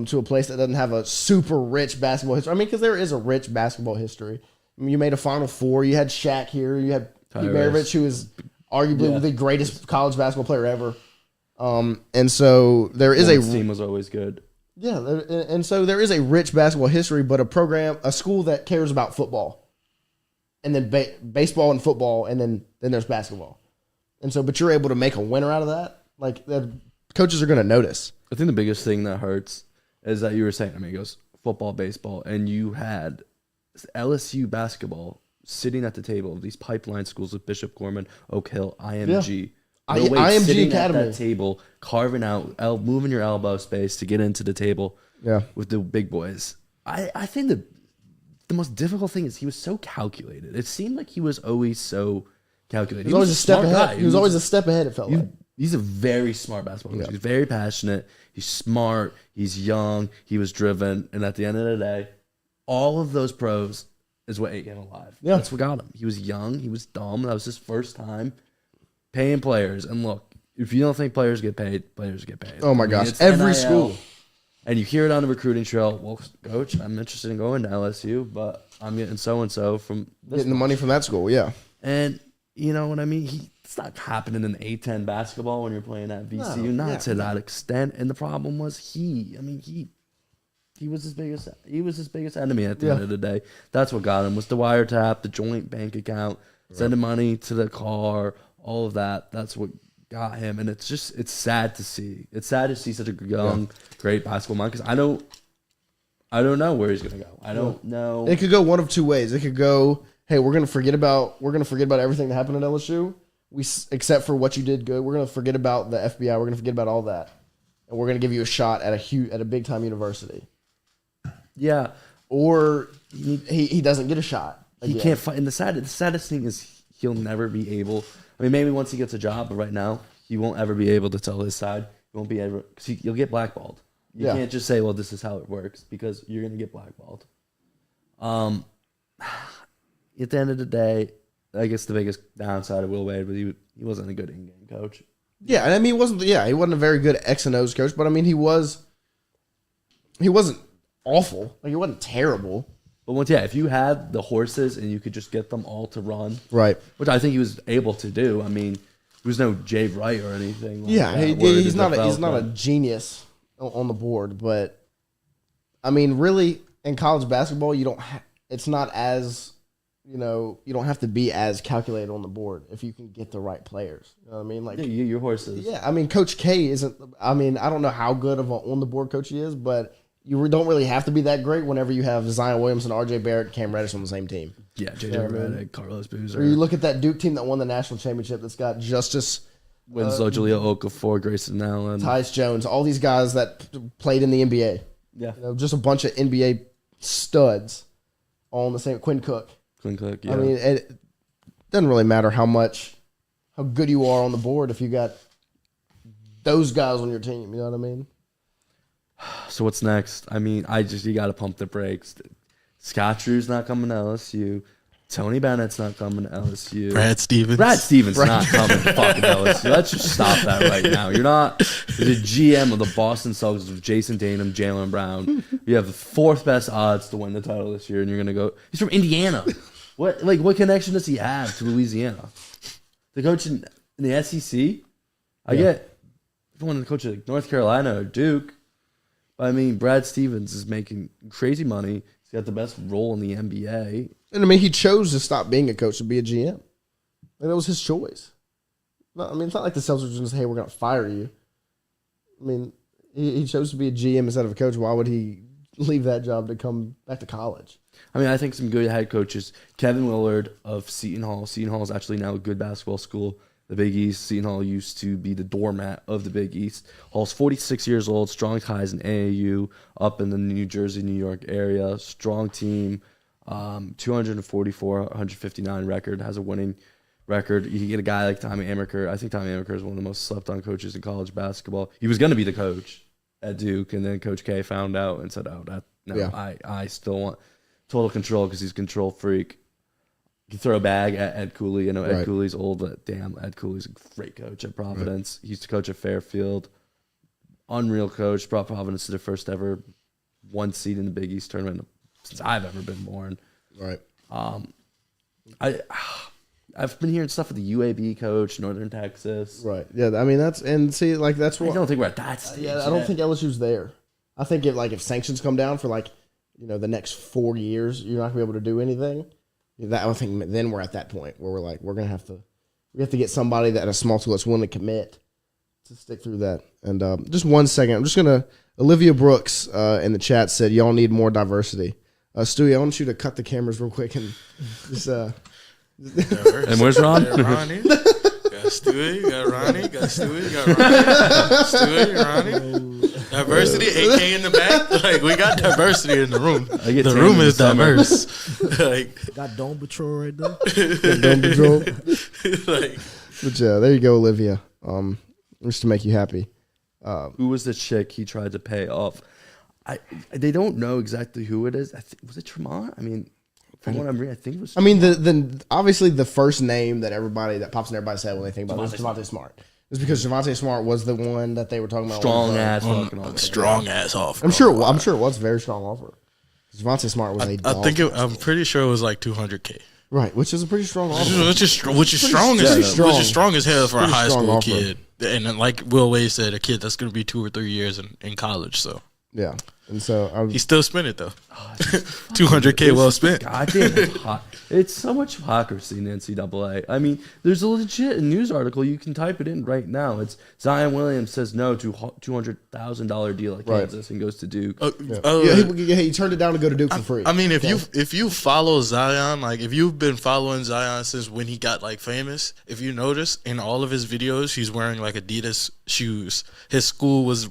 Speaker 3: to a place that doesn't have a super rich basketball history. Because there is a rich basketball history. You made a Final Four. You had Shaq here. You had Pete Maravich, who is arguably the greatest college basketball player ever. And so there is
Speaker 4: Women's team was always good.
Speaker 3: Yeah, and so there is a rich basketball history, but a school that cares about football, and then baseball and football, and then there's basketball, and so but you're able to make a winner out of that. Like the coaches are going to notice.
Speaker 4: I think the biggest thing that hurts is that you were saying, it goes football, baseball, and you had LSU basketball sitting at the table of these pipeline schools with Bishop Gorman, Oak Hill, IMG.
Speaker 3: Yeah.
Speaker 4: No way,
Speaker 3: IMG
Speaker 4: sitting
Speaker 3: Academy.
Speaker 4: at that table, carving out, moving your elbow space to get into the table with the big boys. I think the most difficult thing is he was so calculated. It seemed like he was always so calculated.
Speaker 3: He was always a step
Speaker 4: smart
Speaker 3: ahead.
Speaker 4: guy.
Speaker 3: He was always a step ahead, it felt like.
Speaker 4: He's a very smart basketball coach. He's very passionate. He's smart. He's young. He was driven. And at the end of the day, all of those pros is what ate him alive.
Speaker 3: Yeah.
Speaker 4: That's what got him. He was young. He was dumb. That was his first time paying players. And look, if you don't think players get paid, players get paid.
Speaker 3: Oh, my gosh.
Speaker 4: It's
Speaker 3: Every
Speaker 4: NIL.
Speaker 3: school.
Speaker 4: And you hear it on the recruiting trail. Well, coach, I'm interested in going to LSU, but I'm getting so-and-so from this
Speaker 3: Getting the money from that school, yeah.
Speaker 4: And you know what I mean? It's not happening in A10 basketball when you're playing at VCU, not to that extent. And the problem was he was his biggest enemy at the end of the day. That's what got him, was the wiretap, the joint bank account, sending money to the car, all of that. That's what got him. And it's sad to see. It's sad to see such a young, great basketball mind, because I don't know where he's gonna go. I don't know.
Speaker 3: It could go one of two ways. It could go hey, we're gonna forget about everything that happened at LSU. Except for what you did good, we're gonna forget about the FBI. We're gonna forget about all that, and we're gonna give you a shot at a big time university.
Speaker 4: Yeah,
Speaker 3: or he doesn't get a shot.
Speaker 4: He can't fight. And the saddest thing is he'll never be able. I mean, maybe once he gets a job, but right now he won't ever be able to tell his side. He won't be able because you'll get blackballed. You can't just say, "Well, this is how it works," because you're gonna get blackballed. At the end of the day, I guess the biggest downside of Will Wade was he wasn't a good in-game coach.
Speaker 3: Yeah, and I mean he wasn't a very good X and O's coach, but I mean he wasn't awful. Like he wasn't terrible.
Speaker 4: But if you had the horses and you could just get them all to run,
Speaker 3: right?
Speaker 4: Which I think he was able to do. I mean, he was no Jay Wright or anything.
Speaker 3: He's not a genius on the board, but I mean, really, in college basketball, it's not as you don't have to be as calculated on the board if you can get the right players. You know what I mean? Like
Speaker 4: your horses.
Speaker 3: Yeah, I mean, Coach K isn't. I mean, I don't know how good of an on the board coach he is, but you don't really have to be that great whenever you have Zion Williamson, R.J. Barrett, Cam Reddish on the same team.
Speaker 4: Yeah, J.J. Redick, Carlos Boozer.
Speaker 3: Or you look at that Duke team that won the national championship that's got Justice
Speaker 4: Winslow, Jaleel Okafor, Grayson Allen,
Speaker 3: Tyus Jones, all these guys that played in the NBA.
Speaker 4: Yeah,
Speaker 3: just a bunch of NBA studs all on the same. Quinn Cook. Yeah. I mean, it doesn't really matter how good you are on the board if you got those guys on your team. You know what I mean?
Speaker 4: So what's next? I mean, you got to pump the brakes. Scott Drew's not coming to LSU. Tony Bennett's not coming to LSU.
Speaker 6: Brad Stevens
Speaker 4: not coming to fucking LSU. Let's just stop that right now. You're not the GM of the Boston Celtics with Jason Tatum, Jaylen Brown. You have the fourth best odds to win the title this year, and you're gonna go. He's from Indiana. What connection does he have to Louisiana? The coach in the SEC. I get if you want to coach at North Carolina or Duke. I mean, Brad Stevens is making crazy money. He's got the best role in the NBA.
Speaker 3: And I mean, he chose to stop being a coach to be a GM. And it was his choice. I mean, it's not like the Celtics were going to say, hey, we're going to fire you. I mean, he chose to be a GM instead of a coach. Why would he leave that job to come back to college?
Speaker 4: I mean, I think some good head coaches. Kevin Willard of Seton Hall. Seton Hall is actually now a good basketball school. The Big East. Seton Hall used to be the doormat of the Big East. Hall's 46 years old, strong ties in AAU, up in the New Jersey, New York area. Strong team, 244, 159 record, has a winning record. You can get a guy like Tommy Amaker. I think Tommy Amaker is one of the most slept-on coaches in college basketball. He was going to be the coach at Duke, and then Coach K found out and said, I still want total control because he's a control freak. You throw a bag at Ed Cooley. You know, Ed Cooley's old, but damn, Ed Cooley's a great coach at Providence. He used to coach at Fairfield. Unreal coach. Brought Providence to their first ever one seed in the Big East tournament since I've ever been born.
Speaker 3: Right.
Speaker 4: I've been hearing stuff with the UAB coach, Northern Texas.
Speaker 3: Right. Yeah. I mean, that's what
Speaker 4: I don't think we're at that stage.
Speaker 3: Yeah. I don't think LSU's there. I think if sanctions come down for the next 4 years, you're not gonna be able to do anything. I think then we're at that point where we're gonna have to get somebody that at a small school that's willing to commit to stick through that. And just 1 second, I'm just gonna. Olivia Brooks in the chat said y'all need more diversity. Stewie, I want you to cut the cameras real quick and just.
Speaker 4: And where's Ron?
Speaker 6: Ronnie. Got Stewie, got Ronnie, got Stewie, got Ronnie. Stewie, Ronnie. Diversity, AK in the back. Like, we got diversity in the room. The room is diverse.
Speaker 5: Got Dome Patrol right there.
Speaker 3: Dome Patrol. But yeah, there you go, Olivia. Just to make you happy.
Speaker 4: Who was the chick he tried to pay off? They don't know exactly who it is. Was it Tremont? I mean, from what I'm reading, I think it was.
Speaker 3: I mean, the obviously the first name that pops in everybody's head when they think about it is Javonte Smart. It's because Javonte Smart was the one that they were talking about.
Speaker 6: Strong ass offer.
Speaker 3: I'm sure it was a very strong offer. Javonte Smart was
Speaker 6: I'm pretty sure it was like $200K.
Speaker 3: Right, which is a pretty strong offer.
Speaker 6: Which is strong as hell for a high school kid. And like Will Wade said, a kid that's going to be 2 or 3 years in college. So
Speaker 3: Yeah, and so
Speaker 6: He still spent it though. $200K well spent.
Speaker 4: Goddamn hot. It's so much hypocrisy in the NCAA. I mean, there's a legit news article. You can type it in right now. It's Zion Williams says no to $200,000 deal at Kansas and goes to Duke.
Speaker 3: he turned it down to go to Duke for free.
Speaker 6: I mean, if you follow Zion, like if you've been following Zion since when he got like famous, if you notice in all of his videos, he's wearing like Adidas shoes. His school was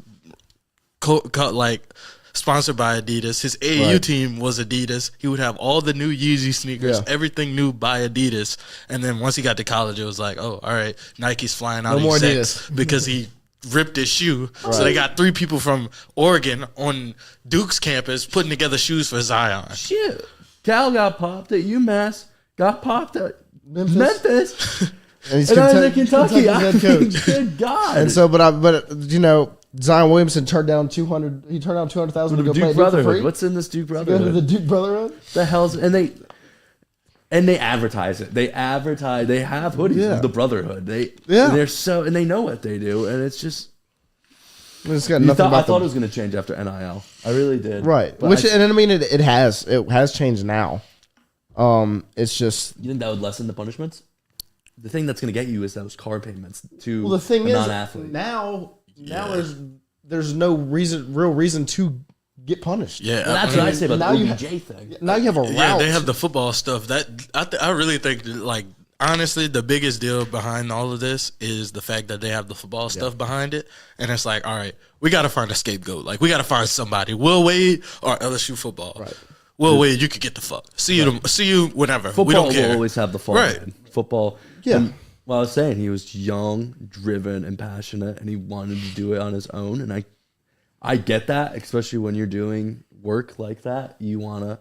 Speaker 6: sponsored by Adidas. His AAU team was Adidas. He would have all the new Yeezy sneakers, everything new by Adidas. And then once he got to college, it was like, oh, all right, Nike's flying out of sex because he ripped his shoe. Right. So they got 3 people from Oregon on Duke's campus putting together shoes for Zion.
Speaker 4: Shit. Cal got popped at UMass, got popped at Memphis.
Speaker 3: And he's
Speaker 4: Kentucky.
Speaker 3: head coach.
Speaker 4: Good God.
Speaker 3: And so, but you know, Zion Williamson turned down $200,000 to go play
Speaker 4: Duke Brotherhood. What's in this Duke Brotherhood?
Speaker 3: Go to the Duke Brotherhood.
Speaker 4: The hell's and they advertise it. They advertise. They have hoodies of the Brotherhood. They're so and they know what they do, and it's just.
Speaker 3: It's got nothing
Speaker 4: I thought it was going to change after NIL. I really did.
Speaker 3: Right.
Speaker 4: But
Speaker 3: and I mean it has changed now. It's just.
Speaker 4: You think that would lessen the punishments? The thing that's going to get you is those car payments to
Speaker 3: the thing
Speaker 4: a
Speaker 3: is,
Speaker 4: non-athlete.
Speaker 3: Now there's no real reason to get punished.
Speaker 6: Yeah,
Speaker 4: well, that's what I say about the OBJ thing.
Speaker 3: Now you have a route.
Speaker 6: Yeah, they have the football stuff. That I really think, like, honestly, the biggest deal behind all of this is the fact that they have the football stuff behind it. And it's like, all right, we got to find a scapegoat. Like, we got to find somebody. Will Wade or LSU football. Right. Will Wade, you could get the fuck. See you whenever.
Speaker 4: Football
Speaker 6: we don't care.
Speaker 4: will always have the fall.
Speaker 6: Right.
Speaker 4: Man. Football.
Speaker 3: Yeah.
Speaker 4: And, well, I was saying he was young, driven, and passionate, and he wanted to do it on his own. And I get that, especially when you're doing work like that. You want to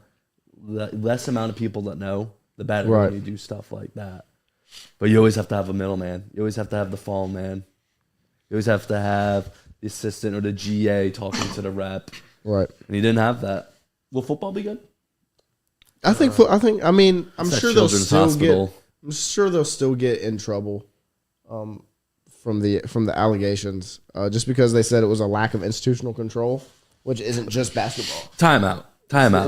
Speaker 4: less amount of people that know, the better when you do stuff like that. But you always have to have a middleman. You always have to have the fall man. You always have to have the assistant or the GA talking to the rep.
Speaker 3: Right.
Speaker 4: And he didn't have that. Will football be good?
Speaker 3: I'm sure they'll still
Speaker 4: hospital.
Speaker 3: get. I'm sure they'll still get in trouble from the allegations, just because they said it was a lack of institutional control, which isn't just basketball.
Speaker 4: Timeout.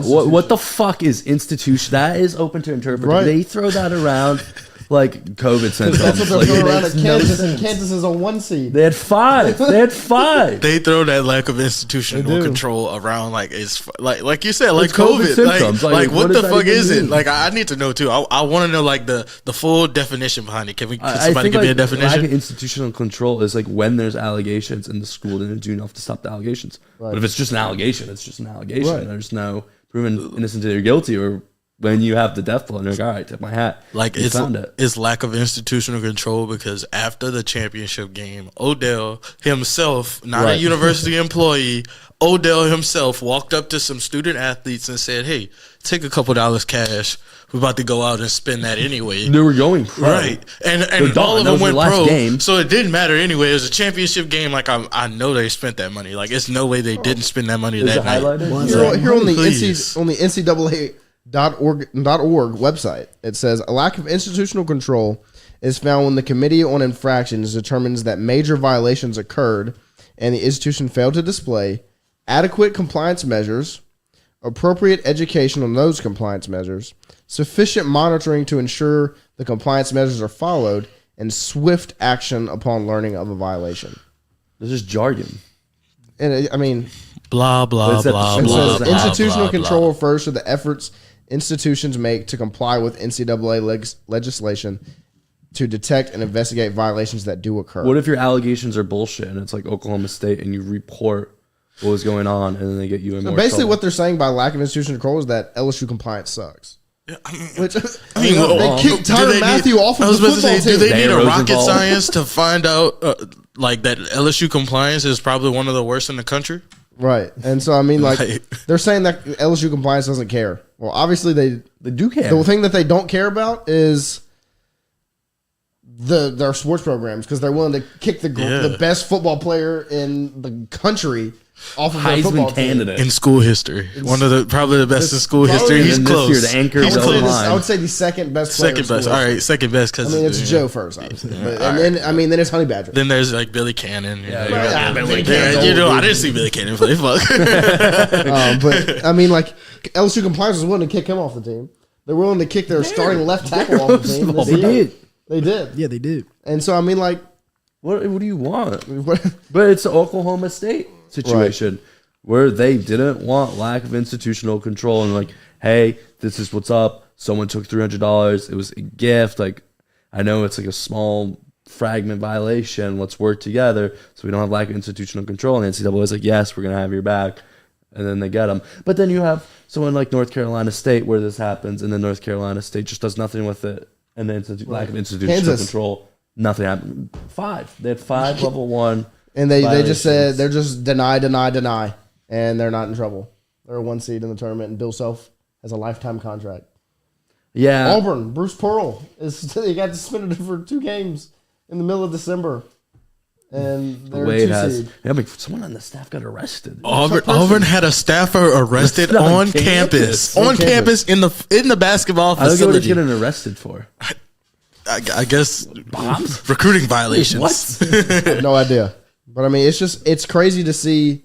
Speaker 4: What the fuck is institution? That is open to interpret.
Speaker 3: Right.
Speaker 4: They throw that around like COVID symptoms.
Speaker 3: That's what they're throwing around at Kansas, and
Speaker 4: sense.
Speaker 3: Kansas is a 1 seed.
Speaker 4: They had five.
Speaker 6: They throw that lack of institutional control around like it's like you said, like
Speaker 4: it's COVID symptoms.
Speaker 6: Like what the fuck is it?
Speaker 4: mean?
Speaker 6: Like I need to know too. I want to know like the full definition behind it. Can somebody give
Speaker 4: like
Speaker 6: me a definition?
Speaker 4: Lack of institutional control is like when there's allegations and the school didn't do enough to stop the allegations. Right. But if it's just an allegation, it's just an allegation. Right. There's no proven innocent until you're guilty, or when you have the death blow and you're like, all right, tip my hat.
Speaker 6: Like it's lack of institutional control because after the championship game, Odell himself, not a university employee, Odell himself walked up to some student athletes and said, hey, take a couple dollars cash. We're about to go out and spend that anyway.
Speaker 4: They were going pro.
Speaker 6: Right. And all of them went pro. Game. So it didn't matter anyway. It was a championship game. Like, I know they spent that money. Like, it's no way they didn't spend that money that night.
Speaker 3: Here on the NCAA.org website, it says, a lack of institutional control is found when the Committee on Infractions determines that major violations occurred and the institution failed to display adequate compliance measures, appropriate education on those compliance measures, sufficient monitoring to ensure the compliance measures are followed, and swift action upon learning of a violation.
Speaker 4: This is jargon.
Speaker 3: And I mean,
Speaker 6: blah, blah, blah, blah.
Speaker 3: Institutional control refers to the efforts institutions make to comply with NCAA legislation to detect and investigate violations that do occur.
Speaker 4: What if your allegations are bullshit and it's like Oklahoma State and you report what was going on and then they get you in more
Speaker 3: basically
Speaker 4: trouble?
Speaker 3: What they're saying by lack of institutional control is that LSU compliance sucks.
Speaker 6: Yeah,
Speaker 3: they kicked Tyrann Mathieu off of the football team.
Speaker 6: Do they need a rocket science to find out like that LSU compliance is probably one of the worst in the country?
Speaker 3: Right. And so, I mean, like, they're saying that LSU compliance doesn't care. Well, obviously they
Speaker 4: do care.
Speaker 3: The thing that they don't care about is their sports programs, because they're willing to kick the best football player in the country off of their football
Speaker 4: Heisman
Speaker 3: team.
Speaker 4: candidate.
Speaker 6: in school history. One of the probably the best in school
Speaker 3: probably-
Speaker 6: history. He's
Speaker 4: And this
Speaker 6: close.
Speaker 4: year, the anchor
Speaker 6: He's
Speaker 4: is
Speaker 3: I would, say
Speaker 6: close.
Speaker 3: this, I would say the second best player.
Speaker 6: Second
Speaker 3: in
Speaker 6: best.
Speaker 3: school
Speaker 6: All right,
Speaker 3: history.
Speaker 6: second best.
Speaker 3: I
Speaker 6: Because
Speaker 3: mean, it's Joe first, obviously. But, and then it's Honey Badger.
Speaker 6: Then there's like Billy Cannon.
Speaker 3: Billy
Speaker 6: You know, I didn't see Billy Cannon play. Fuck.
Speaker 3: But I mean, like LSU compliance was willing to kick him off the team. They're willing to kick their starting left tackle off the team.
Speaker 5: They did.
Speaker 3: They did.
Speaker 5: Yeah, they did.
Speaker 3: And so I mean, like,
Speaker 4: What do you want?
Speaker 3: what,
Speaker 4: But it's the Oklahoma State situation where they didn't want lack of institutional control and like, hey, this is what's up. Someone took $300. It was a gift. Like, I know it's like a small fragment violation. Let's work together so we don't have lack of institutional control. And NCAA is like, yes, we're gonna have your back. And then they get them. But then you have someone like North Carolina State where this happens, and then North Carolina State just does nothing with it. And then lack of institutional
Speaker 3: Kansas.
Speaker 4: control. Nothing happened. 5. They had 5 level 1.
Speaker 3: and they just
Speaker 4: violations.
Speaker 3: said they're just deny, and they're not in trouble. They're a 1 seed in the tournament, and Bill Self has a lifetime contract.
Speaker 4: Yeah.
Speaker 3: Auburn, Bruce Pearl he got suspended for 2 games in the middle of December, and they're
Speaker 4: Wade
Speaker 3: 2
Speaker 4: has.
Speaker 3: seed.
Speaker 4: Yeah, but someone on the staff got arrested.
Speaker 6: Auburn had a staffer arrested
Speaker 4: That's not
Speaker 6: on
Speaker 4: campus.
Speaker 6: campus. On campus in the basketball
Speaker 4: I don't get what
Speaker 6: facility.
Speaker 4: he's getting arrested for.
Speaker 6: I guess recruiting violations.
Speaker 4: What?
Speaker 3: I have no idea. But I mean, it's crazy to see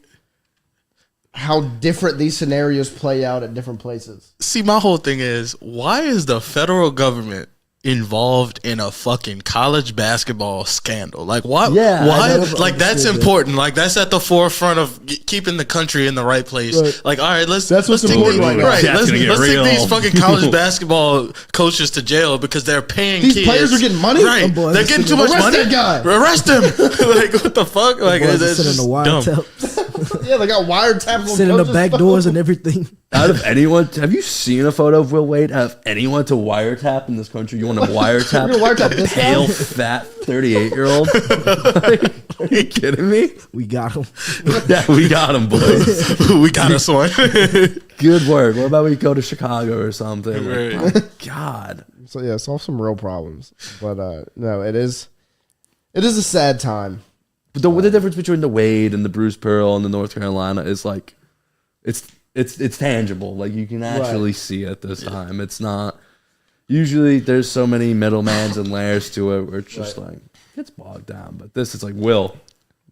Speaker 3: how different these scenarios play out at different places.
Speaker 6: See, my whole thing is, why is the federal government involved in a fucking college basketball scandal? Like, why?
Speaker 4: Yeah,
Speaker 6: why?
Speaker 5: I never
Speaker 6: Like, that's
Speaker 5: understood that.
Speaker 6: important. Like, that's at the forefront of keeping the country in the right place.
Speaker 3: Right.
Speaker 6: Like, all right,
Speaker 3: That's
Speaker 6: let's
Speaker 3: what's
Speaker 6: take
Speaker 3: important
Speaker 6: these,
Speaker 3: right now.
Speaker 6: right.
Speaker 4: That's
Speaker 6: Let's
Speaker 4: gonna get
Speaker 6: take
Speaker 4: real.
Speaker 6: these fucking college basketball coaches to jail because they're paying
Speaker 3: These
Speaker 6: kids.
Speaker 3: players are getting money?
Speaker 6: Right?
Speaker 5: Oh, boy,
Speaker 6: They're
Speaker 5: this
Speaker 6: getting
Speaker 5: is-
Speaker 6: too much
Speaker 3: Arrest
Speaker 6: money.
Speaker 3: that guy.
Speaker 6: Arrest him! Like, what the fuck? Like,
Speaker 5: Boys are
Speaker 6: it's
Speaker 5: sitting
Speaker 6: just
Speaker 5: in the
Speaker 6: dumb.
Speaker 5: wiretaps,
Speaker 3: Yeah, they got wiretaps on
Speaker 5: sitting in the
Speaker 3: coaches'
Speaker 5: back
Speaker 3: phones.
Speaker 5: doors and everything.
Speaker 4: Out of anyone, have you seen a photo of Will Wade? Out of anyone to wiretap in this country, you want to wiretap,
Speaker 3: You're gonna wiretap this guy?
Speaker 4: pale, fat 38-year-old? Like, are you kidding me?
Speaker 5: We got him.
Speaker 4: Yeah, we got him, boys.
Speaker 6: We got us one.
Speaker 4: Good work. What about we go to Chicago or something? Like,
Speaker 6: Right.
Speaker 4: my God.
Speaker 3: So yeah, solve some real problems. But no, it is a sad time.
Speaker 4: But the difference between the Wade and the Bruce Pearl and the North Carolina is like, it's tangible. Like you can actually see it this time. It's not. Usually there's so many middlemans and layers to it where it's just like gets bogged down. But this is like
Speaker 3: Will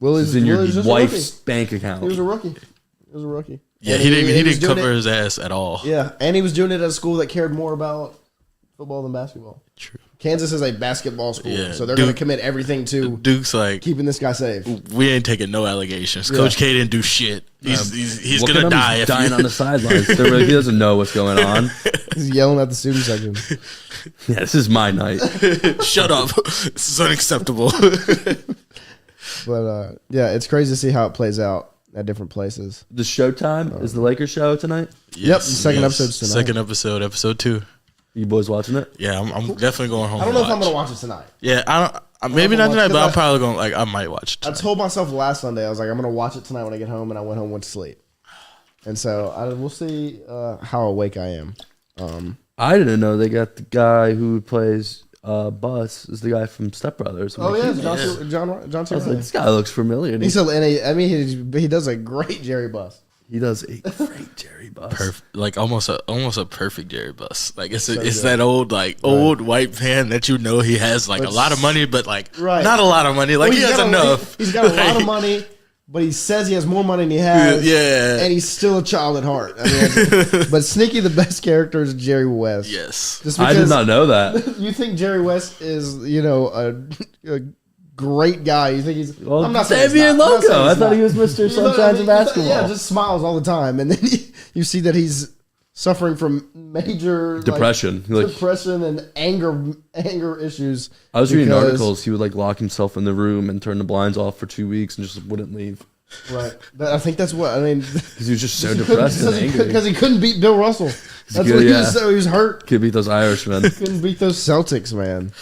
Speaker 4: this
Speaker 3: is
Speaker 4: is in your
Speaker 3: Will is just a
Speaker 4: wife's
Speaker 3: rookie.
Speaker 4: bank
Speaker 3: He was
Speaker 4: account.
Speaker 3: a rookie. He was a rookie.
Speaker 6: Yeah,
Speaker 3: And
Speaker 6: he
Speaker 3: was
Speaker 6: didn't
Speaker 3: doing
Speaker 6: cover
Speaker 3: it-
Speaker 6: his ass at all.
Speaker 3: Yeah, and he was doing it at a school that cared more about football than basketball.
Speaker 6: True.
Speaker 3: Kansas is a basketball school,
Speaker 6: Yeah,
Speaker 3: so they're going to
Speaker 6: Duke-
Speaker 3: commit everything to
Speaker 6: Duke's like,
Speaker 3: keeping this guy safe.
Speaker 6: we ain't taking no allegations. Coach K didn't do shit. He's
Speaker 4: Look
Speaker 6: gonna
Speaker 4: at him,
Speaker 6: die.
Speaker 4: he's
Speaker 6: If
Speaker 4: dying
Speaker 6: you,
Speaker 4: on the sidelines. They're like, he doesn't know what's going on.
Speaker 3: He's yelling at the student section.
Speaker 4: Yeah, this is my night.
Speaker 6: shut up. This is unacceptable.
Speaker 3: But yeah, it's crazy to see how it plays out at different places.
Speaker 4: The Showtime is the Lakers show tonight.
Speaker 3: Yep, second episode's tonight.
Speaker 6: Second episode 2.
Speaker 4: You boys watching it?
Speaker 6: Yeah, I'm definitely going home.
Speaker 3: I don't know if
Speaker 6: to
Speaker 3: I'm
Speaker 6: watch.
Speaker 3: going to watch it tonight.
Speaker 6: Yeah, maybe
Speaker 3: know
Speaker 6: not
Speaker 3: if I'll
Speaker 6: tonight,
Speaker 3: watch-
Speaker 6: but I'm
Speaker 3: 'cause
Speaker 6: probably going. Like, I might watch.
Speaker 3: I
Speaker 6: Tonight.
Speaker 3: told myself last Sunday, I was like, I'm going to watch it tonight when I get home, and I went home and went to sleep. And so we'll see how awake I am.
Speaker 4: I didn't know they got the guy who plays Bus is the guy from Step Brothers. I'm
Speaker 3: Oh
Speaker 4: like,
Speaker 3: yeah,
Speaker 4: "He-
Speaker 3: John C.
Speaker 4: I was like, this guy looks familiar. And
Speaker 3: He's he does a great Jerry Buss.
Speaker 4: he does a great Jerry Bus.
Speaker 6: Like almost a perfect Jerry Buss. Like it's that old old white man that you know he has like a lot of money, but like
Speaker 3: Right.
Speaker 6: not a lot of money. Like
Speaker 3: Well,
Speaker 6: he has enough.
Speaker 3: He's got a lot of money, but he says he has more money than he has.
Speaker 6: Yeah.
Speaker 3: and he's still a child at heart. I mean, but Sneaky, the best character is Jerry West.
Speaker 6: Yes.
Speaker 3: Just
Speaker 4: I did not know that.
Speaker 3: You think Jerry West is a great guy? You think he's?
Speaker 4: Well,
Speaker 3: I'm not saying he's
Speaker 4: Xavier
Speaker 3: not. I'm not saying
Speaker 4: Loco. I
Speaker 3: he's
Speaker 4: thought
Speaker 3: not.
Speaker 4: he was Mr.
Speaker 3: You know,
Speaker 4: Sunshine of basketball.
Speaker 3: Yeah, just smiles all the time, and then you see that he's suffering from major
Speaker 4: Depression. Like,
Speaker 3: depression and anger issues.
Speaker 4: I was reading
Speaker 3: because-
Speaker 4: articles. He would like lock himself in the room and turn the blinds off for 2 weeks and just wouldn't leave
Speaker 3: Right. I think that's what I mean.
Speaker 4: because he was just so depressed and angry.
Speaker 3: Because he couldn't beat Bill Russell. That's
Speaker 4: good,
Speaker 3: what he
Speaker 4: yeah.
Speaker 3: was. So he was hurt.
Speaker 4: Could beat those Irishmen.
Speaker 3: Couldn't beat those Celtics, man.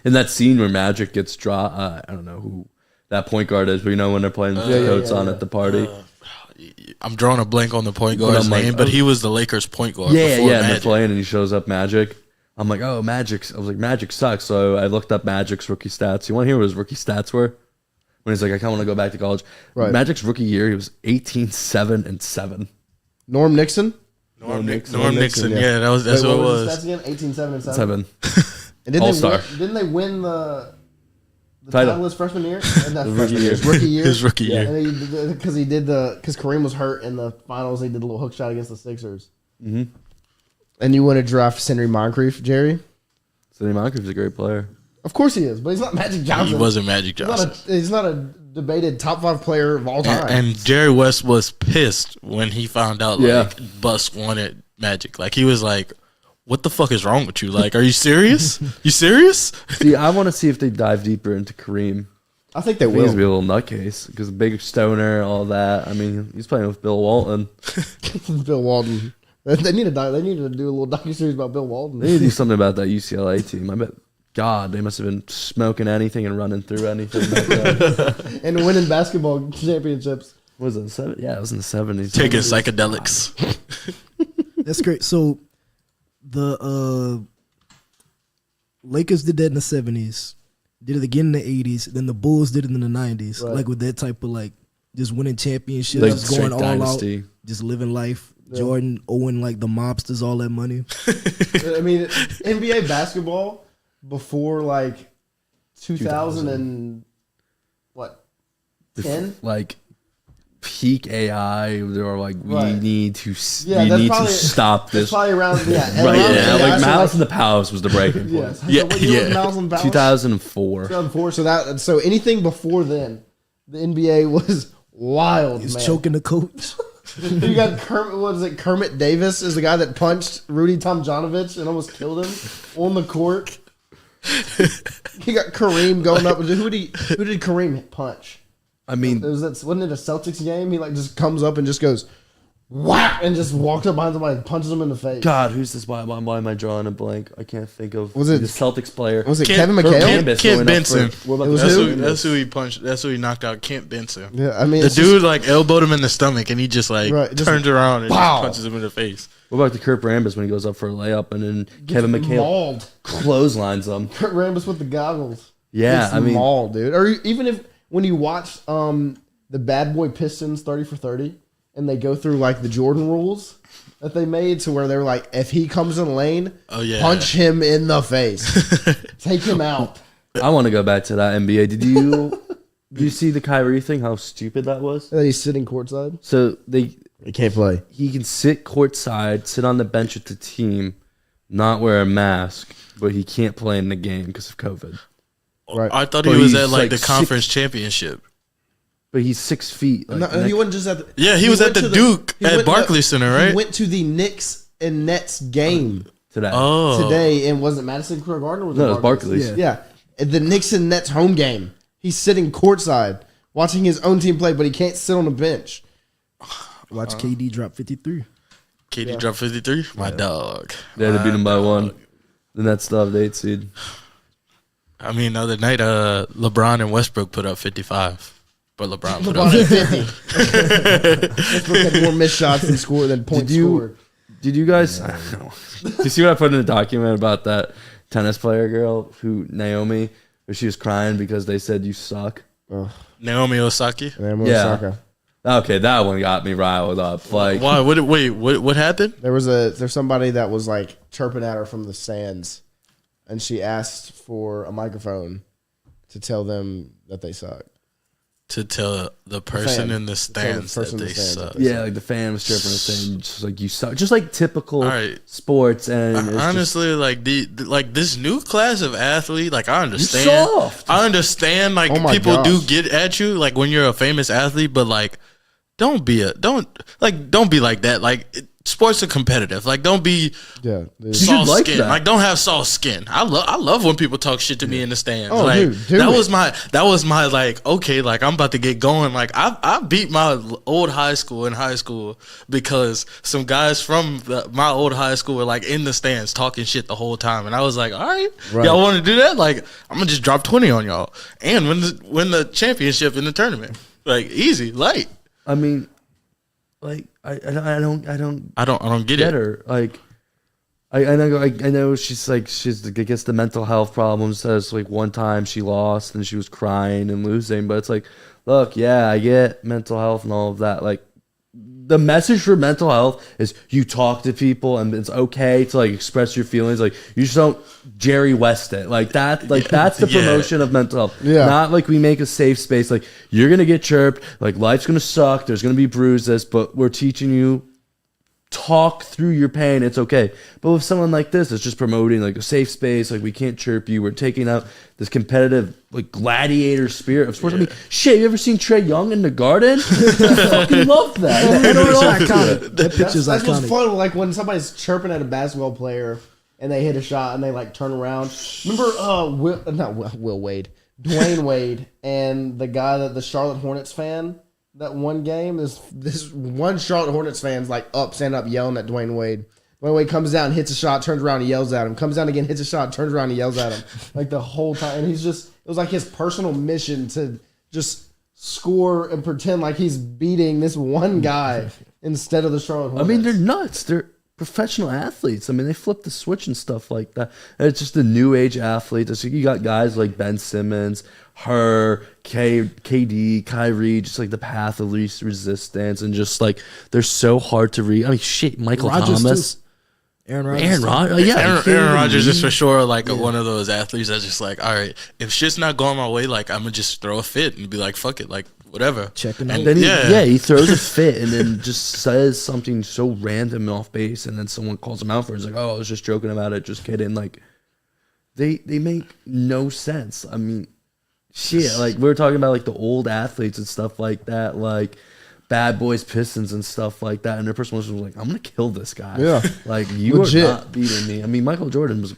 Speaker 4: In that scene where Magic gets dropped, I don't know who that point guard is, but you know when they're playing with the coats on at the party.
Speaker 6: I'm drawing a blank on the point guard's
Speaker 4: I'm like,
Speaker 6: name, but he was the Lakers point guard.
Speaker 4: Yeah,
Speaker 6: before
Speaker 4: yeah, and they're
Speaker 6: Magic.
Speaker 4: playing, and he shows up Magic. I'm like, oh, Magic. I was like, Magic sucks. So I looked up Magic's rookie stats. You want to hear what his rookie stats were? when he's like, I kind of want to go back to college.
Speaker 3: Right.
Speaker 4: Magic's rookie year, he was 18-7-7.
Speaker 3: Norm Nixon.
Speaker 6: Norm Nixon.
Speaker 3: yeah.
Speaker 6: Yeah, that's
Speaker 3: Wait,
Speaker 6: what it
Speaker 3: was
Speaker 6: was.
Speaker 3: his stats again? 18-7-7.
Speaker 4: 7.
Speaker 3: And didn't
Speaker 4: All-star.
Speaker 3: Didn't they win the
Speaker 4: Title.
Speaker 3: title his freshman year? Not
Speaker 4: rookie
Speaker 3: freshman
Speaker 4: year.
Speaker 3: his rookie year.
Speaker 6: His rookie year.
Speaker 3: And because because Kareem was hurt in the finals, he did a little hook shot against the Sixers.
Speaker 4: Mm-hmm.
Speaker 3: And you want to draft Henry Moncrief, Jerry?
Speaker 4: Sidney Moncrief's a great player.
Speaker 3: Of course he is, but he's not Magic Johnson.
Speaker 6: He wasn't Magic Johnson.
Speaker 3: He's not a debated top 5 player of all time.
Speaker 6: And Jerry West was pissed when he found out like Buss wanted Magic. Like he was like, "What the fuck is wrong with you? Like, are you serious? You serious?"
Speaker 4: See, I want to see if they dive deeper into Kareem.
Speaker 3: I think they
Speaker 4: He's gonna
Speaker 3: will.
Speaker 4: be a little nutcase because big stoner, all that. I mean, he's playing with Bill Walton.
Speaker 3: Bill Walton. They need to do a little docuseries about Bill Walton.
Speaker 4: They need to do something about that UCLA team. I bet, God, they must have been smoking anything and running through anything back then.
Speaker 3: And winning basketball championships.
Speaker 4: Was it 7? Yeah, it was in the 70s.
Speaker 6: Taking psychedelics.
Speaker 5: That's great. So the Lakers did that in the 70s, did it again in the 80s, then the Bulls did it in the 90s.
Speaker 3: Right.
Speaker 5: Like with that type of like just winning championships,
Speaker 4: Like
Speaker 5: just going
Speaker 4: straight
Speaker 5: all
Speaker 4: dynasty.
Speaker 5: out, just living life. Jordan owing like the mobsters all that money.
Speaker 3: I mean, NBA basketball before like 2000 and what, 10?
Speaker 4: Like peak AI, they were like, we
Speaker 3: Right.
Speaker 4: need to,
Speaker 3: Yeah,
Speaker 4: we
Speaker 3: that's
Speaker 4: need
Speaker 3: probably-
Speaker 4: to stop
Speaker 3: It's
Speaker 4: this.
Speaker 3: probably around
Speaker 4: Right, yeah, like Malice in the Palace was the breaking point.
Speaker 3: Yes.
Speaker 6: Yeah,
Speaker 3: So what year was
Speaker 6: yeah.
Speaker 3: Malice in the Palace?
Speaker 4: 2004.
Speaker 3: 2004. So anything before then, the NBA was wild.
Speaker 5: He's
Speaker 3: man.
Speaker 5: choking the coach.
Speaker 3: You got Kermit. What is it? Kermit Davis is the guy that punched Rudy Tomjanovich and almost killed him on the court. He got Kareem going up. Who did Kareem punch?
Speaker 4: I mean,
Speaker 3: Wasn't it a Celtics game? He like just comes up and just goes whack and just walks up behind somebody and punches him in the face.
Speaker 4: God, who's this? Why am I drawing a blank? I can't think of.
Speaker 3: Was it-
Speaker 4: the Celtics player?
Speaker 3: Was it
Speaker 6: Kent-
Speaker 3: Kevin McHale?
Speaker 4: Kent
Speaker 6: Kent Benson.
Speaker 4: What about
Speaker 3: It was
Speaker 6: That's
Speaker 3: who?
Speaker 6: who, that's who he punched. That's who he knocked out. Kent Benson.
Speaker 3: Yeah, I mean,
Speaker 6: The
Speaker 3: it's
Speaker 6: dude like elbowed him in the stomach, and he just like
Speaker 3: Right, just
Speaker 6: turns around and
Speaker 3: pow.
Speaker 6: just punches him in the face.
Speaker 4: What about the Kurt Rambis when he goes up for a layup and then Kevin McHale
Speaker 3: mauled.
Speaker 4: clotheslines him?
Speaker 3: Kurt Rambis with the goggles.
Speaker 4: Yeah,
Speaker 3: Gets
Speaker 4: I mean,
Speaker 3: mauled, dude. Or even if when you watch the Bad Boy Pistons 30 for 30, and they go through like the Jordan rules that they made to where they're like, if he comes in the lane, punch him in the face, take him out.
Speaker 4: I want to go back to that NBA. Did you see the Kyrie thing? How stupid that was.
Speaker 3: And then he's sitting courtside.
Speaker 4: So
Speaker 3: He can't play.
Speaker 4: he can sit courtside, sit on the bench with the team, not wear a mask, but he can't play in the game because of COVID.
Speaker 3: Right.
Speaker 6: I thought
Speaker 4: But
Speaker 6: he was
Speaker 4: he's
Speaker 6: at like
Speaker 4: like
Speaker 6: the conference championship.
Speaker 4: But he's 6 feet. Like,
Speaker 3: No, he wasn't just at the.
Speaker 6: Yeah, he was
Speaker 3: went
Speaker 6: at the
Speaker 3: to
Speaker 6: Duke
Speaker 3: he
Speaker 6: at
Speaker 3: went-
Speaker 6: Barclays Center, right?
Speaker 3: He went to the Knicks and Nets game
Speaker 4: today.
Speaker 6: Oh,
Speaker 3: today, and was it Madison Square Garden or was
Speaker 4: No, it
Speaker 3: it
Speaker 4: was Barclays.
Speaker 3: Yeah. The Knicks and Nets home game. He's sitting courtside watching his own team play, but he can't sit on the bench.
Speaker 5: Watch KD drop 53.
Speaker 6: KD dropped 53. My dog.
Speaker 4: They had to beat him by 1. Then that's the 8 seed.
Speaker 6: I mean, the other night, LeBron and Westbrook put up 55, but LeBron put up
Speaker 3: LeBron at 50. Westbrook had more missed shots than points scored.
Speaker 4: Did you guys? I don't know. Did you see what I put in the document about that tennis player girl who Naomi, where she was crying because they said you suck?
Speaker 6: Naomi Osaka.
Speaker 3: Yeah.
Speaker 4: Okay, that one got me riled up. Like,
Speaker 6: Why? What happened?
Speaker 3: There's somebody that was like chirping at her from the stands, and she asked for a microphone to tell them that they suck.
Speaker 6: To tell the person in the stands that they suck.
Speaker 4: yeah, like the fan was chirping and saying just like you suck, just like typical
Speaker 6: Right.
Speaker 4: sports. And it's
Speaker 6: Honestly, like this new class of athlete, like I understand.
Speaker 4: soft.
Speaker 6: I understand like
Speaker 3: Oh my
Speaker 6: people do
Speaker 3: gosh.
Speaker 6: get at you like when you're a famous athlete, but like don't be like that. Like sports are competitive. Like don't be
Speaker 3: Yeah, dude.
Speaker 6: soft
Speaker 4: like
Speaker 6: skin.
Speaker 4: that.
Speaker 6: Like don't have soft skin. I love when people talk shit to me in the stands.
Speaker 3: Oh,
Speaker 6: like
Speaker 3: dude, do
Speaker 6: that
Speaker 3: it.
Speaker 6: was my like okay, like I'm about to get going. Like I beat my old high school in high school because some guys from my old high school were like in the stands talking shit the whole time, and I was like, all right. Y'all want to do that? Like I'm gonna just drop 20 on y'all and win the championship in the tournament. Like easy, light.
Speaker 4: I mean, like I don't
Speaker 6: I don't get
Speaker 4: get
Speaker 6: it.
Speaker 4: her. Like, I know she's gets the mental health problems. Says like one time she lost and she was crying and losing, but it's like, look, yeah, I get mental health and all of that. Like, the message for mental health is you talk to people and it's okay to like express your feelings. Like, you just don't Jerry West it like that. Like, that's the promotion of mental health. Yeah. Not like we make a safe space. Like, you're gonna get chirped. Like, life's gonna suck. There's gonna be bruises, but we're teaching you. Talk through your pain, it's okay. But with someone like this, it's just promoting like a safe space. Like, we can't chirp you. We're taking out this competitive, like, gladiator spirit of sports. I mean, shit, you ever seen Trae Young in the Garden? I fucking love that.
Speaker 5: That picture's
Speaker 3: that's
Speaker 5: iconic.
Speaker 3: what's fun. Like when somebody's chirping at a basketball player and they hit a shot and they like turn around. Remember, Will Wade, Dwayne Wade, and the guy that the Charlotte Hornets fan. That one game, this one Charlotte Hornets fan's like standing up, yelling at Dwayne Wade. Dwayne Wade comes down, hits a shot, turns around, and yells at him. Comes down again, hits a shot, turns around, and yells at him. Like the whole time. And it was like his personal mission to just score and pretend like he's beating this one guy instead of the Charlotte Hornets.
Speaker 4: I mean, they're nuts. They're professional athletes. I mean, they flip the switch and stuff like that. And it's just the new age athletes. It's like you got guys like Ben Simmons, KD, Kyrie, just like the path of least resistance, and just like they're so hard to read. I mean, shit, Michael
Speaker 5: Rodgers
Speaker 4: Thomas,
Speaker 5: too. Aaron Rodgers.
Speaker 6: Aaron Rodgers is for sure like one of those athletes that's just like, all right, if shit's not going my way, like I'm gonna just throw a fit and be like, fuck it, like whatever.
Speaker 5: Checking out.
Speaker 4: And then he throws a fit and then just says something so random off base, and then someone calls him out for it. It's like, oh, I was just joking about it, just kidding. Like they make no sense. I mean, shit, like we were talking about like the old athletes and stuff like that, like Bad Boys Pistons and stuff like that, and their person was like, I'm gonna kill this guy. Yeah, like you are not beating me. I mean, Michael Jordan was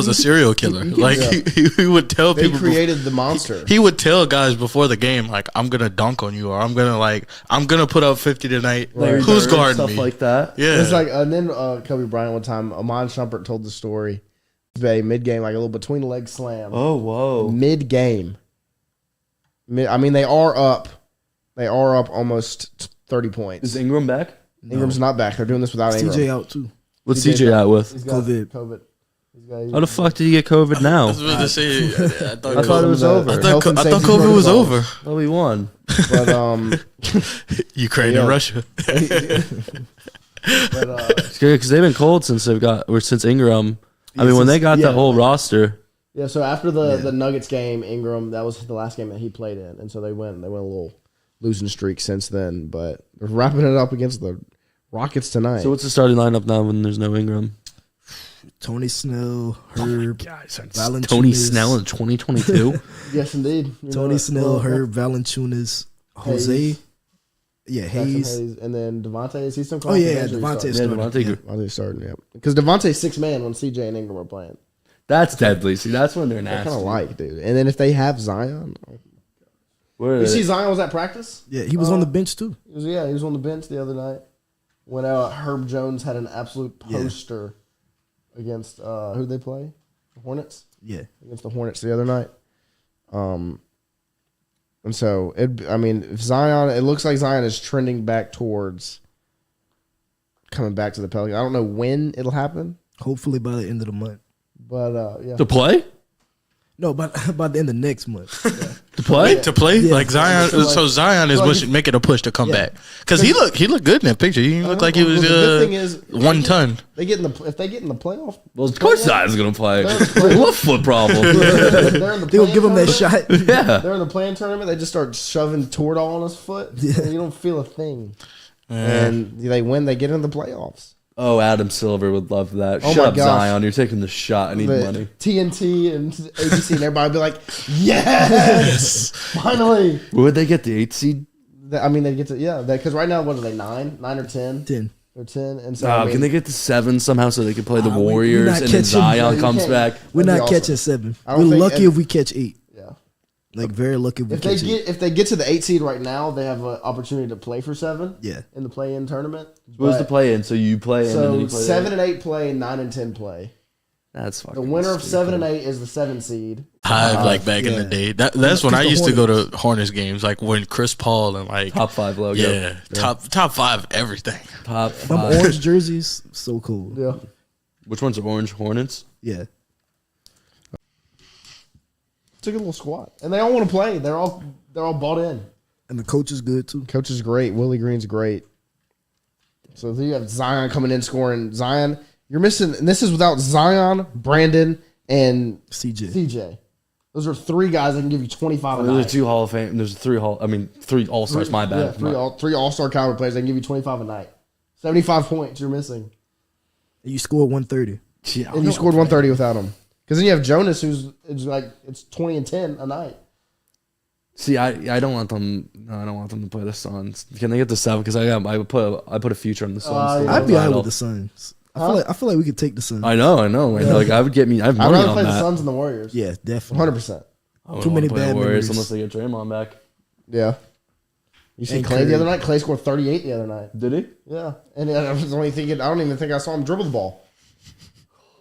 Speaker 4: a serial killer. He would tell people.
Speaker 3: They created the monster.
Speaker 6: He would tell guys before the game, like, I'm gonna dunk on you, or I'm gonna put up 50 tonight.
Speaker 4: Right.
Speaker 6: Who's guarding
Speaker 4: stuff
Speaker 6: me?
Speaker 4: Like that.
Speaker 6: Yeah,
Speaker 3: it's like, and then Kobe Bryant one time, Amon Shumpert told the story. Mid game, like a little between the leg slam.
Speaker 4: Oh, whoa!
Speaker 3: Mid game. I mean, they are up. They are up almost 30 points.
Speaker 4: Is Ingram back?
Speaker 3: Ingram's not back. They're doing this without Ingram.
Speaker 5: CJ out too.
Speaker 4: What's CJ out with?
Speaker 3: He's got
Speaker 5: COVID.
Speaker 4: How the fuck did he get COVID now?
Speaker 6: I was about to say, I
Speaker 4: thought it was over.
Speaker 6: I thought COVID was over.
Speaker 4: Well, we won.
Speaker 3: But
Speaker 6: Ukraine and Russia.
Speaker 4: It's good because they've been cold since Ingram. I mean, when they got that whole roster.
Speaker 3: Yeah, so after the Nuggets game, Ingram, that was the last game that he played in, and so they went a little losing streak since then. But they're wrapping it up against the Rockets tonight.
Speaker 4: So what's the starting lineup now when there's no Ingram?
Speaker 5: Tony Snell, Herb, Valanciunas.
Speaker 4: Tony Snell in 2022.
Speaker 3: Yes, indeed.
Speaker 5: Tony Snell, Herb, Valanciunas, Jose. Yeah, Hayes.
Speaker 3: And then Devontae, is he still
Speaker 5: calling? Oh, yeah, Devontae's starting.
Speaker 3: Devontae's starting, yeah. Because Devontae's 6 man when CJ and Ingram are playing.
Speaker 4: That's deadly. See, that's when they're nasty.
Speaker 3: Kind of like, dude. And then if they have Zion. You see Zion was at practice?
Speaker 5: Yeah, he was on the bench, too.
Speaker 3: He was on the bench the other night when Herb Jones had an absolute poster against, who'd they play? The Hornets?
Speaker 5: Yeah.
Speaker 3: Against the Hornets the other night. And so, if Zion, it looks like Zion is trending back towards coming back to the Pelicans. I don't know when it'll happen.
Speaker 5: Hopefully by the end of the month.
Speaker 3: But, yeah.
Speaker 4: To play?
Speaker 5: No, by the end of next month. Yeah.
Speaker 4: To play?
Speaker 6: To play? Yeah. Like Zion. So Zion is making a push to come back. Because he looked good in that picture. He looked like he was
Speaker 3: the thing is,
Speaker 6: 1 ton.
Speaker 3: If they get in the playoff.
Speaker 4: Well, of course Zion's going to play. What foot problem?
Speaker 5: They'll give him that shot.
Speaker 4: Yeah.
Speaker 3: They're in the playing tournament. They just start shoving Toradol on his foot. Yeah. And you don't feel a thing. And they win. They get in the playoffs.
Speaker 4: Oh, Adam Silver would love that. Shut up, Zion. You're taking the shot. I need money.
Speaker 3: TNT and ABC and everybody would be like, yes! Finally!
Speaker 4: Would they get the 8 seed?
Speaker 3: I mean, they get to, because right now, what are they, 9? 9 or 10?
Speaker 5: 10.
Speaker 3: They're 10. And so,
Speaker 4: can they get to 7 somehow so they can play the Warriors and then Zion comes back?
Speaker 5: We're not catching 7. We're lucky if we catch 8. Like very lucky
Speaker 3: if they get to the 8 seed right now, they have an opportunity to play for 7.
Speaker 5: Yeah,
Speaker 3: in the play-in tournament.
Speaker 4: What's the play-in? So you play,
Speaker 3: and then you play 7 and 8 play, 9 and 10 play.
Speaker 4: That's fucking
Speaker 3: The winner of
Speaker 4: stupid.
Speaker 3: 7 and 8 is the 7 seed.
Speaker 6: Hive, like back in the day. That's when I
Speaker 5: the
Speaker 6: used to go to Hornets games, like when Chris Paul and like
Speaker 4: Top 5 logo.
Speaker 6: yeah, top 5 everything.
Speaker 4: Top
Speaker 5: Them
Speaker 4: 5.
Speaker 5: orange jerseys, so cool.
Speaker 3: Yeah.
Speaker 4: Which one's orange? Hornets?
Speaker 5: Yeah.
Speaker 3: It's a good little squad. And they all want to play. They're all bought in.
Speaker 5: And the coach is good too.
Speaker 3: Coach is great. Willie Green's great. So you have Zion coming in scoring. Zion, you're missing, and this is without Zion, Brandon, and
Speaker 5: CJ.
Speaker 3: Those are 3 guys that can give you 25 a
Speaker 4: There's
Speaker 3: night.
Speaker 4: 2 Hall of Fame. There's 3 All-Stars. My bad.
Speaker 3: Yeah, 3 all-star caliber players. They can give you 25 a night. 75 points you're missing.
Speaker 5: And you scored 130.
Speaker 4: Yeah,
Speaker 3: And you scored 130 without him. Because then you have Jonas, who's like, it's 20 and 10 a night.
Speaker 4: See, I don't want them. No, I don't want them to play the Suns. Can they get the 7? Because I put a future on the Suns.
Speaker 3: Yeah.
Speaker 5: I'd be all right
Speaker 4: Title.
Speaker 5: with the Suns. I feel like we could take the Suns.
Speaker 4: I know. Like, like I would get me. I have
Speaker 3: I'd
Speaker 4: money
Speaker 3: rather
Speaker 4: on
Speaker 3: play the
Speaker 4: that.
Speaker 3: Suns and the Warriors.
Speaker 5: Yeah, definitely.
Speaker 3: 100%.
Speaker 4: I wouldn't
Speaker 5: Too
Speaker 4: wanna
Speaker 5: many
Speaker 4: play the
Speaker 5: bad
Speaker 4: Warriors
Speaker 5: memories.
Speaker 4: unless they get Draymond back.
Speaker 3: Yeah. You see
Speaker 5: And
Speaker 3: Clay the
Speaker 5: Curry.
Speaker 3: other night? Clay scored 38 the other night.
Speaker 4: Did he?
Speaker 3: Yeah. And I was only thinking, I don't even think I saw him dribble the ball.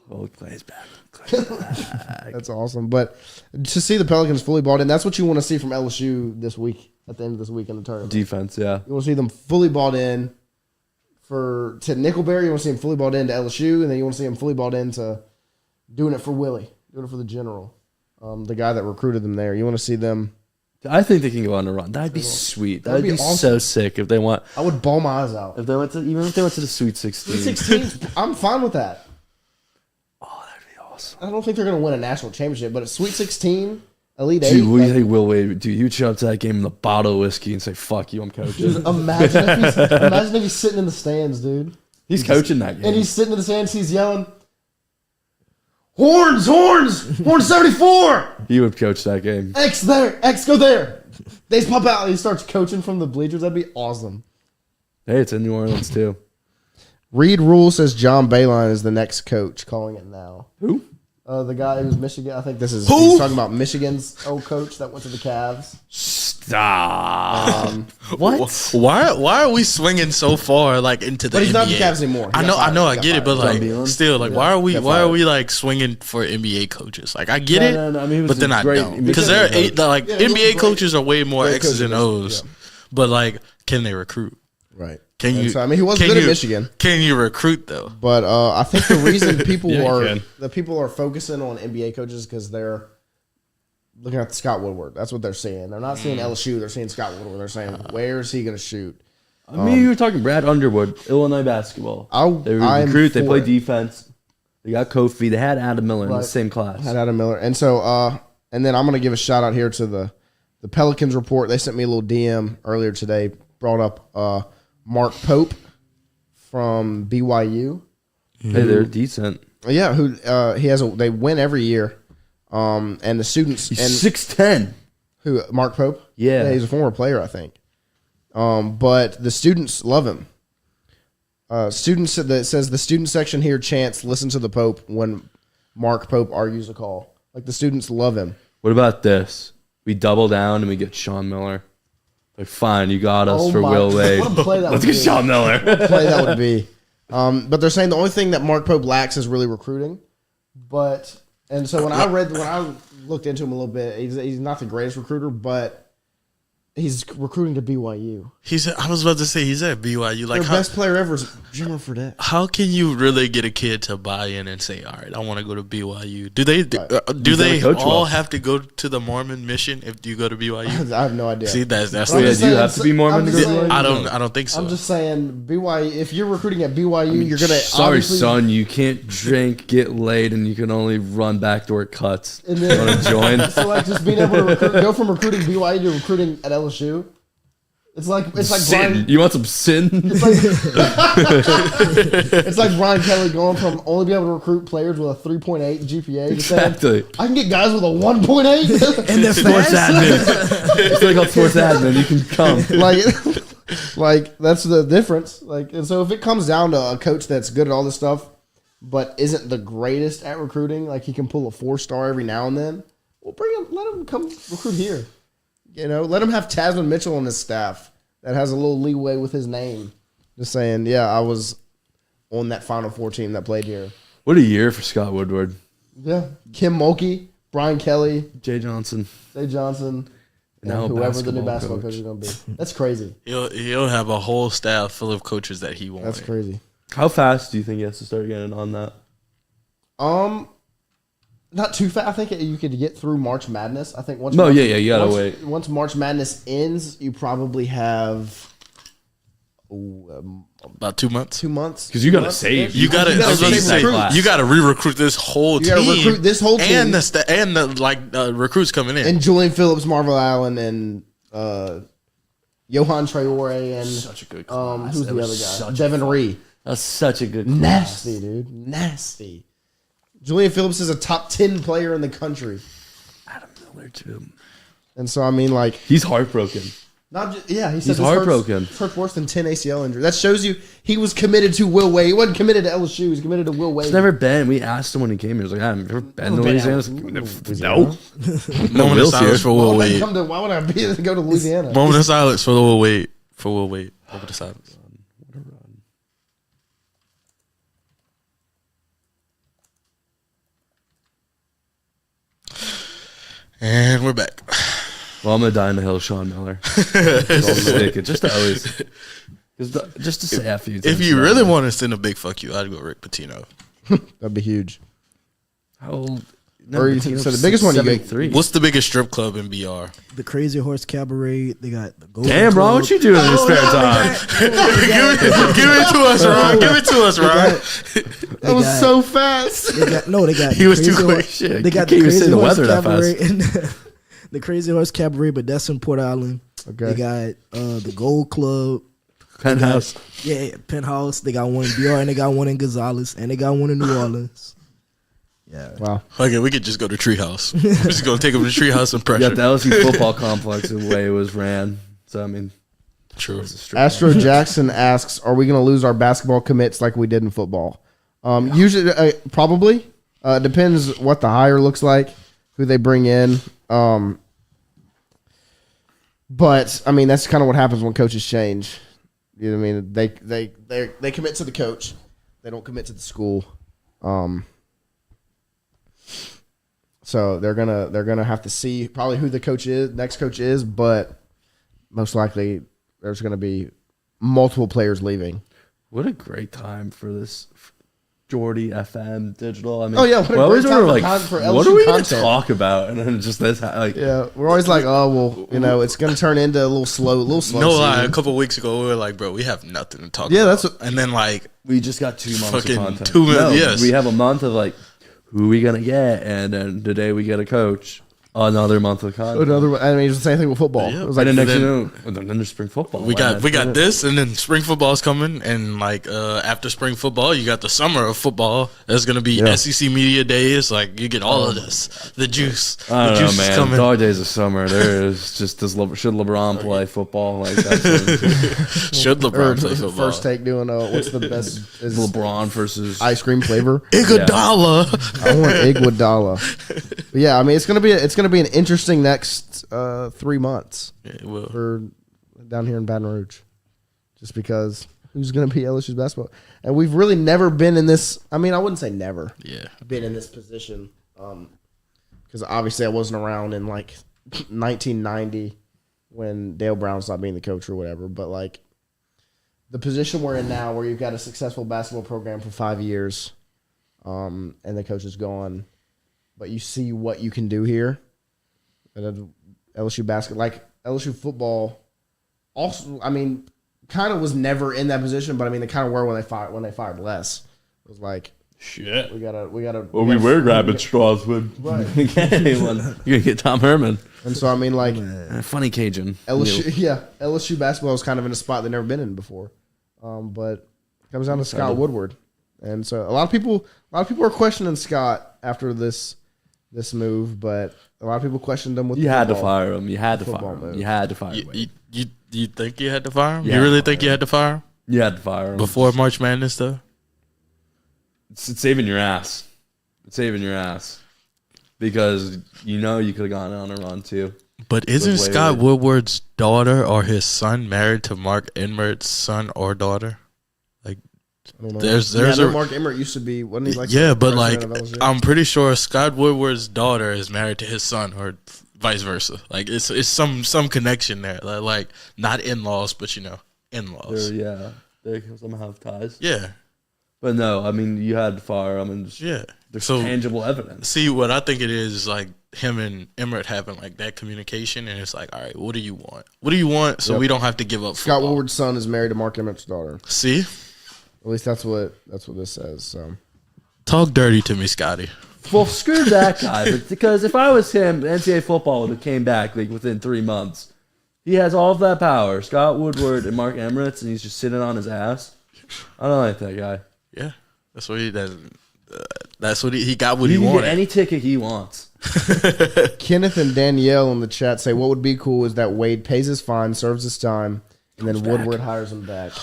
Speaker 4: Oh, Clay's back.
Speaker 3: That's awesome. But to see the Pelicans fully bought in, that's what you want to see from LSU this week, at the end of this week in the tournament.
Speaker 4: Defense, yeah.
Speaker 3: You want to see them fully bought in to Nickelberry. You want to see them fully bought into LSU, and then you want to see them fully bought into doing it for Willie, doing it for the general, the guy that recruited them there. You want to see them.
Speaker 4: I think they can go on a run. That'd be sweet. That'd be
Speaker 3: awesome.
Speaker 4: so sick if they want.
Speaker 3: I would bawl my eyes out.
Speaker 4: If they went to the Sweet 16.
Speaker 3: Sweet 16, I'm fine with that.
Speaker 4: Oh, that'd be awesome.
Speaker 3: I don't think they're going to win a national championship, but a Sweet 16, Elite 8.
Speaker 4: Dude, what do you
Speaker 3: like,
Speaker 4: think Will Wade? Dude, you show up to that game in a bottle of whiskey and say, "Fuck you, I'm coaching."
Speaker 3: imagine if he's sitting in the stands, dude.
Speaker 4: He's coaching that game.
Speaker 3: And he's sitting in the stands, he's yelling, Horns, horns, horn 74.
Speaker 4: He would coach that game.
Speaker 3: X there, X go there. They just pop out and he starts coaching from the bleachers. That'd be awesome.
Speaker 4: Hey, it's in New Orleans too.
Speaker 3: Reed Rule says John Beilein is the next coach, calling it now.
Speaker 4: Who?
Speaker 3: The guy who's Michigan. I think this is
Speaker 6: Who?
Speaker 3: he's talking about Michigan's old coach that went to the Cavs.
Speaker 4: Stop. What?
Speaker 6: Why are we swinging so far like into the
Speaker 3: But he's
Speaker 6: NBA?
Speaker 3: not the Cavs anymore. He
Speaker 6: I
Speaker 3: got
Speaker 6: know,
Speaker 3: fired.
Speaker 6: I
Speaker 3: He got
Speaker 6: get it, but
Speaker 3: fired.
Speaker 6: like
Speaker 4: Beilein?
Speaker 6: still, like why are we
Speaker 3: got
Speaker 6: why are
Speaker 3: fired.
Speaker 6: we like swinging for NBA coaches? Like I get
Speaker 4: No,
Speaker 6: it,
Speaker 4: no, no, I mean, he was
Speaker 6: but then
Speaker 4: a
Speaker 6: I
Speaker 4: great
Speaker 6: don't because there are
Speaker 4: Michigan coach.
Speaker 3: Yeah, he was
Speaker 6: NBA
Speaker 3: great.
Speaker 6: coaches are way more
Speaker 3: Great
Speaker 6: X's and
Speaker 3: coach,
Speaker 6: O's,
Speaker 3: yeah.
Speaker 6: but like can they recruit?
Speaker 3: Right.
Speaker 6: Can
Speaker 3: And
Speaker 6: you?
Speaker 3: so, I mean, he was
Speaker 6: can
Speaker 3: good at
Speaker 6: you-
Speaker 3: Michigan.
Speaker 6: Can you recruit though?
Speaker 3: But I think the reason people
Speaker 4: Yeah, you
Speaker 3: are
Speaker 4: can.
Speaker 3: focusing on NBA coaches because they're looking at Scott Woodward. That's what they're seeing. They're not seeing LSU. They're seeing Scott Woodward. They're saying, where is he going to shoot?
Speaker 4: I mean, you were talking Brad Underwood, Illinois basketball. They
Speaker 3: I'm
Speaker 4: recruit. They
Speaker 3: for
Speaker 4: play
Speaker 3: it.
Speaker 4: defense. They got Kofi. They had Adam Miller in the
Speaker 3: Right.
Speaker 4: same class.
Speaker 3: Had Adam Miller. And so, and then I'm going to give a shout out here to the Pelicans report. They sent me a little DM earlier today, brought up Mark Pope from BYU.
Speaker 4: Hey, they're decent.
Speaker 3: Yeah, who they win every year. And the students
Speaker 4: He's
Speaker 3: and
Speaker 4: 6'10".
Speaker 3: who Mark Pope?
Speaker 4: Yeah.
Speaker 3: He's a former player, I think. But the students love him. Students that says the student section here chants "Listen to the Pope" when Mark Pope argues a call. Like the students love him.
Speaker 4: What about this? We double down and we get Sean Miller. Like, fine, you got us
Speaker 3: Oh
Speaker 4: for
Speaker 3: my-
Speaker 4: Will Wade.
Speaker 3: what a play that
Speaker 4: Let's
Speaker 3: would
Speaker 4: get
Speaker 3: be.
Speaker 4: Sean Miller.
Speaker 3: Play that would be. But they're saying the only thing that Mark Pope lacks is really recruiting. And so when I looked into him a little bit, he's not the greatest recruiter, but he's recruiting to BYU.
Speaker 6: I was about to say he's at BYU. Like
Speaker 3: Their best player ever is Jimmer Fredette.
Speaker 6: how can you really get a kid to buy in and say, "All right, I want to go to BYU"? Do they do
Speaker 4: He's
Speaker 6: they
Speaker 4: not a coach
Speaker 6: all
Speaker 4: well.
Speaker 6: have to go to the Mormon mission if you go to BYU?
Speaker 3: I have no idea.
Speaker 6: See, that's
Speaker 3: But I'm
Speaker 4: Yeah,
Speaker 6: the,
Speaker 3: just
Speaker 4: do you
Speaker 3: saying-
Speaker 4: have to be Mormon
Speaker 3: I'm
Speaker 4: to
Speaker 3: just
Speaker 4: go to
Speaker 3: saying-
Speaker 4: BYU?
Speaker 6: I don't think so.
Speaker 3: I'm just saying BYU. If you're recruiting at BYU, you're gonna
Speaker 4: Sorry,
Speaker 3: obviously,
Speaker 4: son, you can't drink, get laid, and you can only run backdoor cuts.
Speaker 3: And
Speaker 4: You
Speaker 3: then-
Speaker 4: want to join?
Speaker 3: So like just being able to go from recruiting BYU to recruiting at LSU. It's like
Speaker 4: Sin.
Speaker 3: Brian.
Speaker 4: You want some sin?
Speaker 3: It's like Brian Kelly going from only being able to recruit players with a 3.8 GPA to saying,
Speaker 4: Exactly.
Speaker 3: I can get guys with a 1.8.
Speaker 5: And they're
Speaker 4: Sports
Speaker 5: fast.
Speaker 4: admin. It's like called sports admin. You can come.
Speaker 3: like that's the difference. Like, and so if it comes down to a coach that's good at all this stuff, but isn't the greatest at recruiting, like he can pull a 4-star every now and then, well, let him come recruit here. You know, let him have Tasman Mitchell on his staff that has a little leeway with his name. Just saying, yeah, I was on that Final Four team that played here.
Speaker 4: What a year for Scott Woodward.
Speaker 3: Yeah. Kim Mulkey, Brian Kelly,
Speaker 4: Jay Johnson.
Speaker 3: Jay Johnson, and
Speaker 4: Now
Speaker 3: whoever the new
Speaker 4: basketball
Speaker 3: basketball coach is going to be. That's crazy.
Speaker 6: He'll have a whole staff full of coaches that he wants.
Speaker 3: That's crazy.
Speaker 4: How fast do you think he has to start getting on that?
Speaker 3: Not too fast. I think you could get through March Madness. I think once.
Speaker 4: You gotta wait.
Speaker 3: Once March Madness ends, you probably have
Speaker 6: About 2 months.
Speaker 3: 2 months.
Speaker 4: Because you gotta save.
Speaker 6: You gotta re-recruit this whole team.
Speaker 3: You gotta recruit this whole team
Speaker 6: and the recruits coming in.
Speaker 3: And Julian Phillips, Marvel Allen, and Johan Traore, and
Speaker 4: Such a good class.
Speaker 3: who's the other guy? Devin Ree.
Speaker 4: That's such a good class.
Speaker 3: Nasty, dude. Nasty. Julian Phillips is a top 10 player in the country.
Speaker 4: Adam Miller, too.
Speaker 3: And so, I mean, like...
Speaker 4: He's heartbroken.
Speaker 3: He said
Speaker 4: he's heartbroken.
Speaker 3: Hurts worse than 10 ACL injuries. That shows you he was committed to Will Wade. He wasn't committed to LSU. He was committed to Will Wade.
Speaker 4: He's never been. We asked him when he came here. He was like, I've never been to Louisiana. No.
Speaker 6: Moment of silence for Will Wade.
Speaker 3: Why would I go to Louisiana?
Speaker 6: Moment of silence for Will Wade. For Will Wade. Moment of silence.
Speaker 4: What a run.
Speaker 6: And we're back.
Speaker 4: Well, I'm gonna die in the hill, Sean Miller. Just to always, just to say a few.
Speaker 6: If you really want to send a big fuck you, I'd go Rick Pitino.
Speaker 3: That'd be huge.
Speaker 4: How old?
Speaker 3: So the biggest one you get
Speaker 4: 73.
Speaker 6: What's the biggest strip club in BR?
Speaker 5: The Crazy Horse Cabaret. They got the Golden
Speaker 4: Damn, bro,
Speaker 5: Club.
Speaker 4: what you doing in your spare time?
Speaker 6: Give it to us, Ron. Give it to us, Ron.
Speaker 3: That was so fast.
Speaker 5: They got
Speaker 6: He was too
Speaker 5: Crazy
Speaker 6: quick.
Speaker 5: Horse-
Speaker 4: Shit,
Speaker 5: They got
Speaker 4: can't
Speaker 5: the
Speaker 4: even say
Speaker 5: Crazy
Speaker 4: the
Speaker 5: Horse
Speaker 4: weather that
Speaker 5: Cabaret
Speaker 4: fast.
Speaker 5: and the Crazy Horse Cabaret, but that's in Port Island.
Speaker 3: Okay.
Speaker 5: They got the Gold Club.
Speaker 4: Penthouse.
Speaker 5: Yeah, Penthouse. They got one in BR and they got one in Gonzales and they got one in New Orleans. Yeah.
Speaker 3: Wow.
Speaker 6: Okay, we could just go to Treehouse. We're just gonna take them to Treehouse and
Speaker 4: You
Speaker 6: pressure.
Speaker 4: got the LSU football complex the way it was ran. So I mean,
Speaker 6: True.
Speaker 3: Astro Jackson asks, "Are we going to lose our basketball commits like we did in football?" Usually, probably. Depends what the hire looks like, who they bring in. But I mean, that's kind of what happens when coaches change. You know what I mean? They commit to the coach. They don't commit to the school. So they're gonna have to see probably who the next coach is, but most likely there's gonna be multiple players leaving.
Speaker 4: what a great time for this Jordy FM digital. I mean,
Speaker 3: Oh, yeah, what a
Speaker 4: we always
Speaker 3: great time
Speaker 4: were
Speaker 3: for
Speaker 4: like,
Speaker 3: LSU
Speaker 4: what are we going to
Speaker 3: content.
Speaker 4: talk about? And then just this, like,
Speaker 3: Yeah, we're always like, oh well, it's gonna turn into a little slow.
Speaker 6: No
Speaker 3: season.
Speaker 6: lie, a couple weeks ago we were like, bro, we have nothing to talk
Speaker 3: Yeah,
Speaker 6: about.
Speaker 3: that's what-
Speaker 6: and then like
Speaker 4: we just got 2 months
Speaker 6: Fucking
Speaker 4: of content.
Speaker 6: 2 months, yes.
Speaker 4: We have a month of like, who are we going to get? And then today we get a coach. Another month of content.
Speaker 3: I mean, it's the same thing with football.
Speaker 6: Yeah.
Speaker 3: It was
Speaker 4: And
Speaker 3: like
Speaker 4: then next
Speaker 6: then-
Speaker 4: thing you know, then there's spring football.
Speaker 6: we got this, and then spring football's coming, and like after spring football, you got the summer of football. There's gonna be SEC media days. Like you get all of this, the juice.
Speaker 4: I
Speaker 6: The
Speaker 4: don't
Speaker 6: juice
Speaker 4: know,
Speaker 6: is
Speaker 4: man.
Speaker 6: coming.
Speaker 4: Dog days of summer. There is just should LeBron play football? Like that's
Speaker 6: Should LeBron play football?
Speaker 3: First take doing what's the best is
Speaker 4: LeBron versus
Speaker 3: ice cream flavor.
Speaker 6: Iguodala.
Speaker 3: I want Iguodala. But yeah, I mean it's gonna be an interesting next 3 months
Speaker 6: Yeah, it will.
Speaker 3: for down here in Baton Rouge, just because who's gonna be LSU's basketball, and we've really never been in this. I mean, I wouldn't say never.
Speaker 6: Yeah.
Speaker 3: Been in this position, because obviously I wasn't around in like 1990 when Dale Brown stopped being the coach or whatever. But like the position we're in now, where you've got a successful basketball program for 5 years, and the coach is gone, but you see what you can do here. And LSU basketball, like LSU football, also, I mean, kind of was never in that position, but I mean, they kind of were when they fired Les. It was like,
Speaker 4: shit.
Speaker 3: we gotta.
Speaker 4: Well, we were grabbing straws with
Speaker 3: Right.
Speaker 4: anyone. You're gonna get Tom Herman.
Speaker 3: And so I mean, like
Speaker 4: Funny Cajun.
Speaker 3: LSU basketball is kind of in a spot they've never been in before. But it comes down to Scott Woodward, and so a lot of people are questioning Scott after this move, but a lot of people questioned him with
Speaker 4: You
Speaker 3: the
Speaker 4: had to
Speaker 3: football.
Speaker 4: fire him. You had to
Speaker 3: Football
Speaker 4: fire him.
Speaker 3: move.
Speaker 4: You had to fire him.
Speaker 6: You think you had to fire him?
Speaker 4: Yeah.
Speaker 6: You really think you had to fire him
Speaker 4: You had to fire him.
Speaker 6: before March Madness though?
Speaker 4: It's saving your ass. It's saving your ass. Because you could have gone on a run too.
Speaker 6: But isn't
Speaker 4: Wait,
Speaker 6: Scott Woodward's daughter or his son married to Mark Enmert's son or daughter? Like
Speaker 3: I don't know.
Speaker 6: There's
Speaker 3: Mark Emmert used to be, wasn't he? Like
Speaker 6: yeah, but
Speaker 3: president
Speaker 6: like
Speaker 3: of LSU?
Speaker 6: I'm pretty sure Scott Woodward's daughter is married to his son, or vice versa. Like it's some connection there. Like not in-laws, but in-laws.
Speaker 4: They somehow have ties.
Speaker 6: Yeah,
Speaker 4: But no, I mean, you had fire. I mean, there's tangible evidence.
Speaker 6: See, what I think it is like him and Emmert having like that communication, and it's like, all right, what do you want? What do you want? So we don't have to give up.
Speaker 3: Scott Woodward's son is married to Mark Emmert's daughter.
Speaker 6: See,
Speaker 3: at least that's what this says. So
Speaker 6: talk dirty to me, Scotty.
Speaker 4: Well, screw that guy. But because if I was him, NCAA football would have came back like within 3 months. He has all of that power. Scott Woodward and Mark Emmert, and he's just sitting on his ass. I don't like that guy.
Speaker 6: Yeah, that's what he does. That's what he got. What he
Speaker 4: can
Speaker 6: wanted.
Speaker 4: Get any ticket he wants.
Speaker 3: Kenneth and Danielle in the chat say what would be cool is that Wade pays his fine, serves his time, and then Woodward hires him back.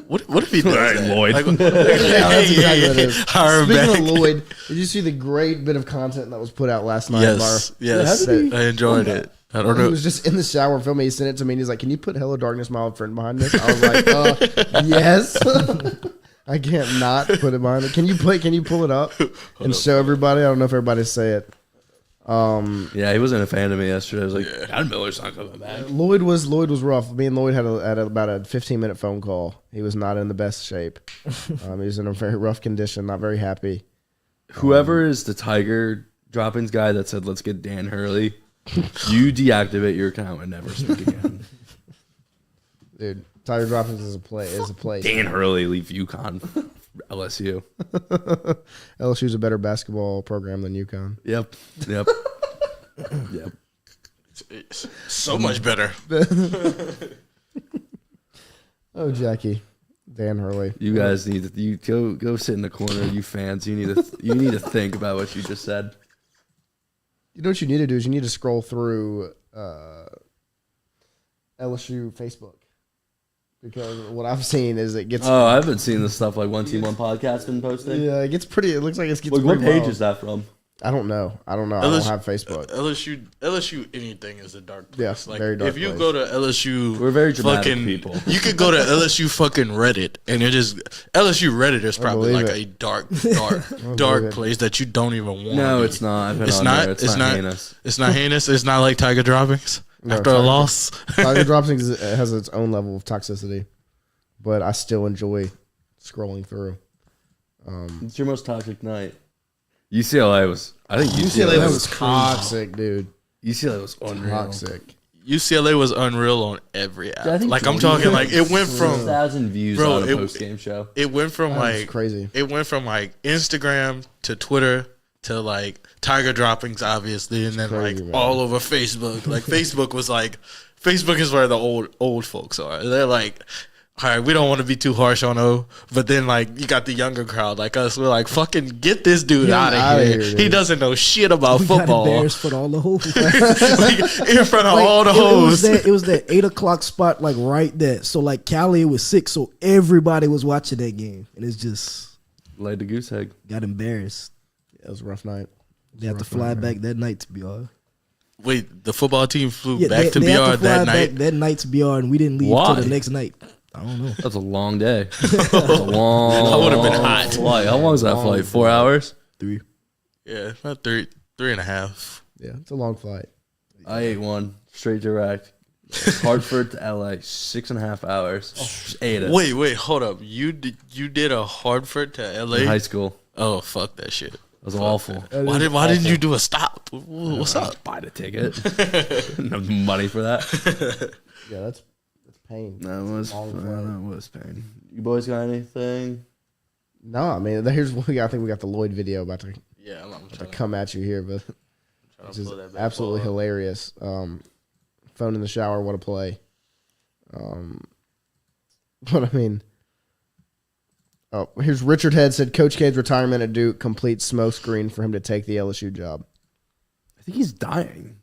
Speaker 6: What if he does that?
Speaker 4: Lloyd?
Speaker 3: That's exactly what it is.
Speaker 6: Hire him
Speaker 3: Speaking
Speaker 6: back.
Speaker 3: of Lloyd, did you see the great bit of content that was put out last night?
Speaker 6: Yes. I enjoyed it. I don't know.
Speaker 3: He was just in the shower filming. He sent it to me, and he's like, "Can you put Hello Darkness, My Old Friend behind this?" I was like, "Yes." I can't not put it behind it. Can you pull it up and show everybody? I don't know if everybody say it.
Speaker 4: Yeah, he wasn't a fan of me yesterday. I was like, Adam Miller's not coming back.
Speaker 3: Lloyd was rough. Me and Lloyd had about a 15-minute phone call. He was not in the best shape. He was in a very rough condition, not very happy.
Speaker 4: Whoever is the Tiger droppings guy that said, "Let's get Dan Hurley," you deactivate your account and never speak again.
Speaker 3: Dude, Tiger Droppings is a play.
Speaker 4: Dan Hurley leave UConn, LSU.
Speaker 3: LSU's a better basketball program than UConn.
Speaker 4: Yep.
Speaker 6: It's so much better.
Speaker 3: Oh, Jackie, Dan Hurley.
Speaker 4: You guys need to go sit in the corner. You fans, you need to think about what you just said.
Speaker 3: You know what you need to do is you need to scroll through LSU Facebook. Because what I've seen is it gets...
Speaker 4: Oh, I haven't seen this stuff like One Team One Podcast been posting.
Speaker 3: Yeah, it gets pretty... It looks like it gets
Speaker 4: What
Speaker 3: pretty
Speaker 4: page
Speaker 3: wild.
Speaker 4: is that from?
Speaker 3: I don't know. I don't have Facebook.
Speaker 6: LSU anything is a dark place.
Speaker 3: Yeah,
Speaker 6: like,
Speaker 3: very dark
Speaker 6: if you
Speaker 3: place.
Speaker 6: go to LSU...
Speaker 4: We're very dramatic
Speaker 6: fucking,
Speaker 4: people.
Speaker 6: You could go to LSU fucking Reddit, and it is... LSU Reddit is probably like
Speaker 3: believe
Speaker 6: a dark place that you don't even want.
Speaker 4: No, it's not. I've been on there. It's not heinous.
Speaker 6: It's not heinous. It's not like Tiger Droppings
Speaker 3: No,
Speaker 6: after a loss.
Speaker 3: Tiger Droppings has its own level of toxicity. But I still enjoy scrolling through.
Speaker 4: It's your most toxic night. UCLA was. I think UCLA
Speaker 3: was toxic, dude.
Speaker 4: UCLA was unreal.
Speaker 3: Toxic.
Speaker 6: UCLA was unreal on every app.
Speaker 4: I think
Speaker 6: Like I'm talking, like it went from
Speaker 4: 6,000 views on a post game show.
Speaker 6: It went from like
Speaker 3: crazy.
Speaker 6: It went from like Instagram to Twitter to like Tiger Droppings, obviously, and then
Speaker 3: crazy,
Speaker 6: like
Speaker 3: man.
Speaker 6: all over Facebook. Like Facebook was like Facebook is where the old folks are. They're like, all right, we don't want to be too harsh on O, but then like you got the younger crowd like us. We're like, fucking get this dude out of here. He doesn't know shit about football.
Speaker 5: Got embarrassed for all the hoes.
Speaker 6: Like, in front of all the hoes.
Speaker 5: It was that 8 o'clock spot, like right there. So like Cali was 6, so everybody was watching that game, and it's just
Speaker 4: Laid the goose egg.
Speaker 5: got embarrassed.
Speaker 3: Yeah, it was a rough night.
Speaker 5: They had to fly back that night to BR.
Speaker 6: Wait, the football team flew
Speaker 5: Yeah,
Speaker 6: back to
Speaker 5: they had
Speaker 6: BR
Speaker 5: fly
Speaker 6: that
Speaker 5: back
Speaker 6: night.
Speaker 5: that night to BR, and we didn't leave
Speaker 4: Why?
Speaker 5: till the next night. I don't know.
Speaker 4: That's a long day. That's a long.
Speaker 6: I would have been hot.
Speaker 4: flight. How long was that flight? 4 hours?
Speaker 5: 3.
Speaker 6: Yeah, about three and a half.
Speaker 3: Yeah, it's a long flight.
Speaker 4: I ate one straight direct. Hartford to LA, 6.5 hours. Just ate it.
Speaker 6: Wait, hold up. You did a Hartford to LA?
Speaker 4: In high school.
Speaker 6: Oh, fuck that shit.
Speaker 4: It was awful.
Speaker 6: Why didn't you do a stop? What's up?
Speaker 4: Buy the ticket. No money for that.
Speaker 3: Yeah, that's pain.
Speaker 4: That was
Speaker 3: Long flight.
Speaker 4: that was pain. You boys got anything?
Speaker 3: No, I mean, here's what we got. I think we got the Lloyd video about to
Speaker 6: Yeah, I'm
Speaker 3: to
Speaker 6: trying
Speaker 3: come at you here, but
Speaker 6: to
Speaker 3: which is
Speaker 6: pull that back
Speaker 3: absolutely
Speaker 6: up.
Speaker 3: hilarious. Phone in the shower, what a play. But I mean, oh, here's Richard Head said Coach K's retirement at Duke complete smoke screen for him to take the LSU job.
Speaker 4: I think he's dying.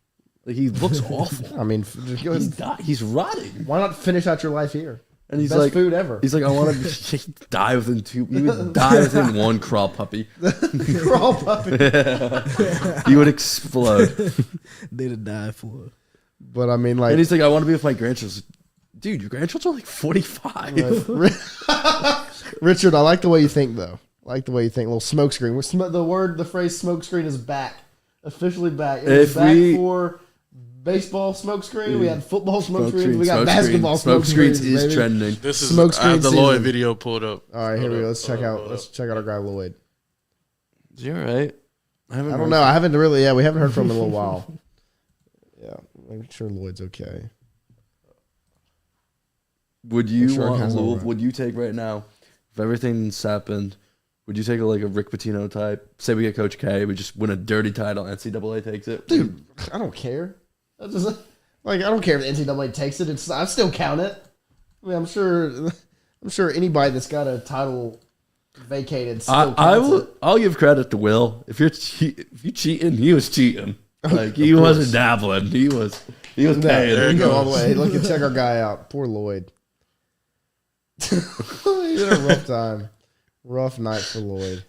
Speaker 4: Like he looks awful.
Speaker 3: I mean,
Speaker 4: He's rotting.
Speaker 3: why not finish out your life here?
Speaker 4: And he's
Speaker 3: Best
Speaker 4: like,
Speaker 3: food ever.
Speaker 4: He's like, I want to die within 2. He would die within 1 crawl puppy.
Speaker 3: Crawl puppy.
Speaker 4: He would explode.
Speaker 5: They'd have died for it.
Speaker 3: But I mean, like,
Speaker 4: And he's like, I want to be with my grandchildren. Dude, your grandchildren are like 45.
Speaker 3: Richard, I like the way you think, though. I like the way you think. A little smoke screen. The phrase smoke screen is back. Officially back. It was back for baseball smoke screen. We had football smoke screens. We got basketball smoke screens.
Speaker 4: Smoke screens is trending.
Speaker 6: This is
Speaker 3: Smoke
Speaker 6: I have the
Speaker 3: screen
Speaker 6: Lloyd
Speaker 3: season.
Speaker 6: video pulled up.
Speaker 3: All right, here we go. Let's check out our guy Lloyd.
Speaker 4: Is he all right?
Speaker 3: I don't know. I haven't really. Yeah, we haven't heard from him in a little while. Yeah, I'm sure Lloyd's okay.
Speaker 4: Would you
Speaker 3: sure
Speaker 4: want
Speaker 3: Hazel
Speaker 4: Louisville?
Speaker 3: right.
Speaker 4: Would you take right now, if everything's happened, would you take a Rick Pitino type? Say we get Coach K, we just win a dirty title, NCAA takes it?
Speaker 3: Dude, I don't care. That's just, I don't care if the NCAA takes it. I still count it. I mean, I'm sure anybody that's got a title vacated still counts it.
Speaker 4: I'll give credit to Will. If you're cheating, he was cheating. He wasn't dabbling. He was paying.
Speaker 3: There you go all the way. Look and check our guy out. Poor Lloyd. He's had a rough time. Rough night for Lloyd.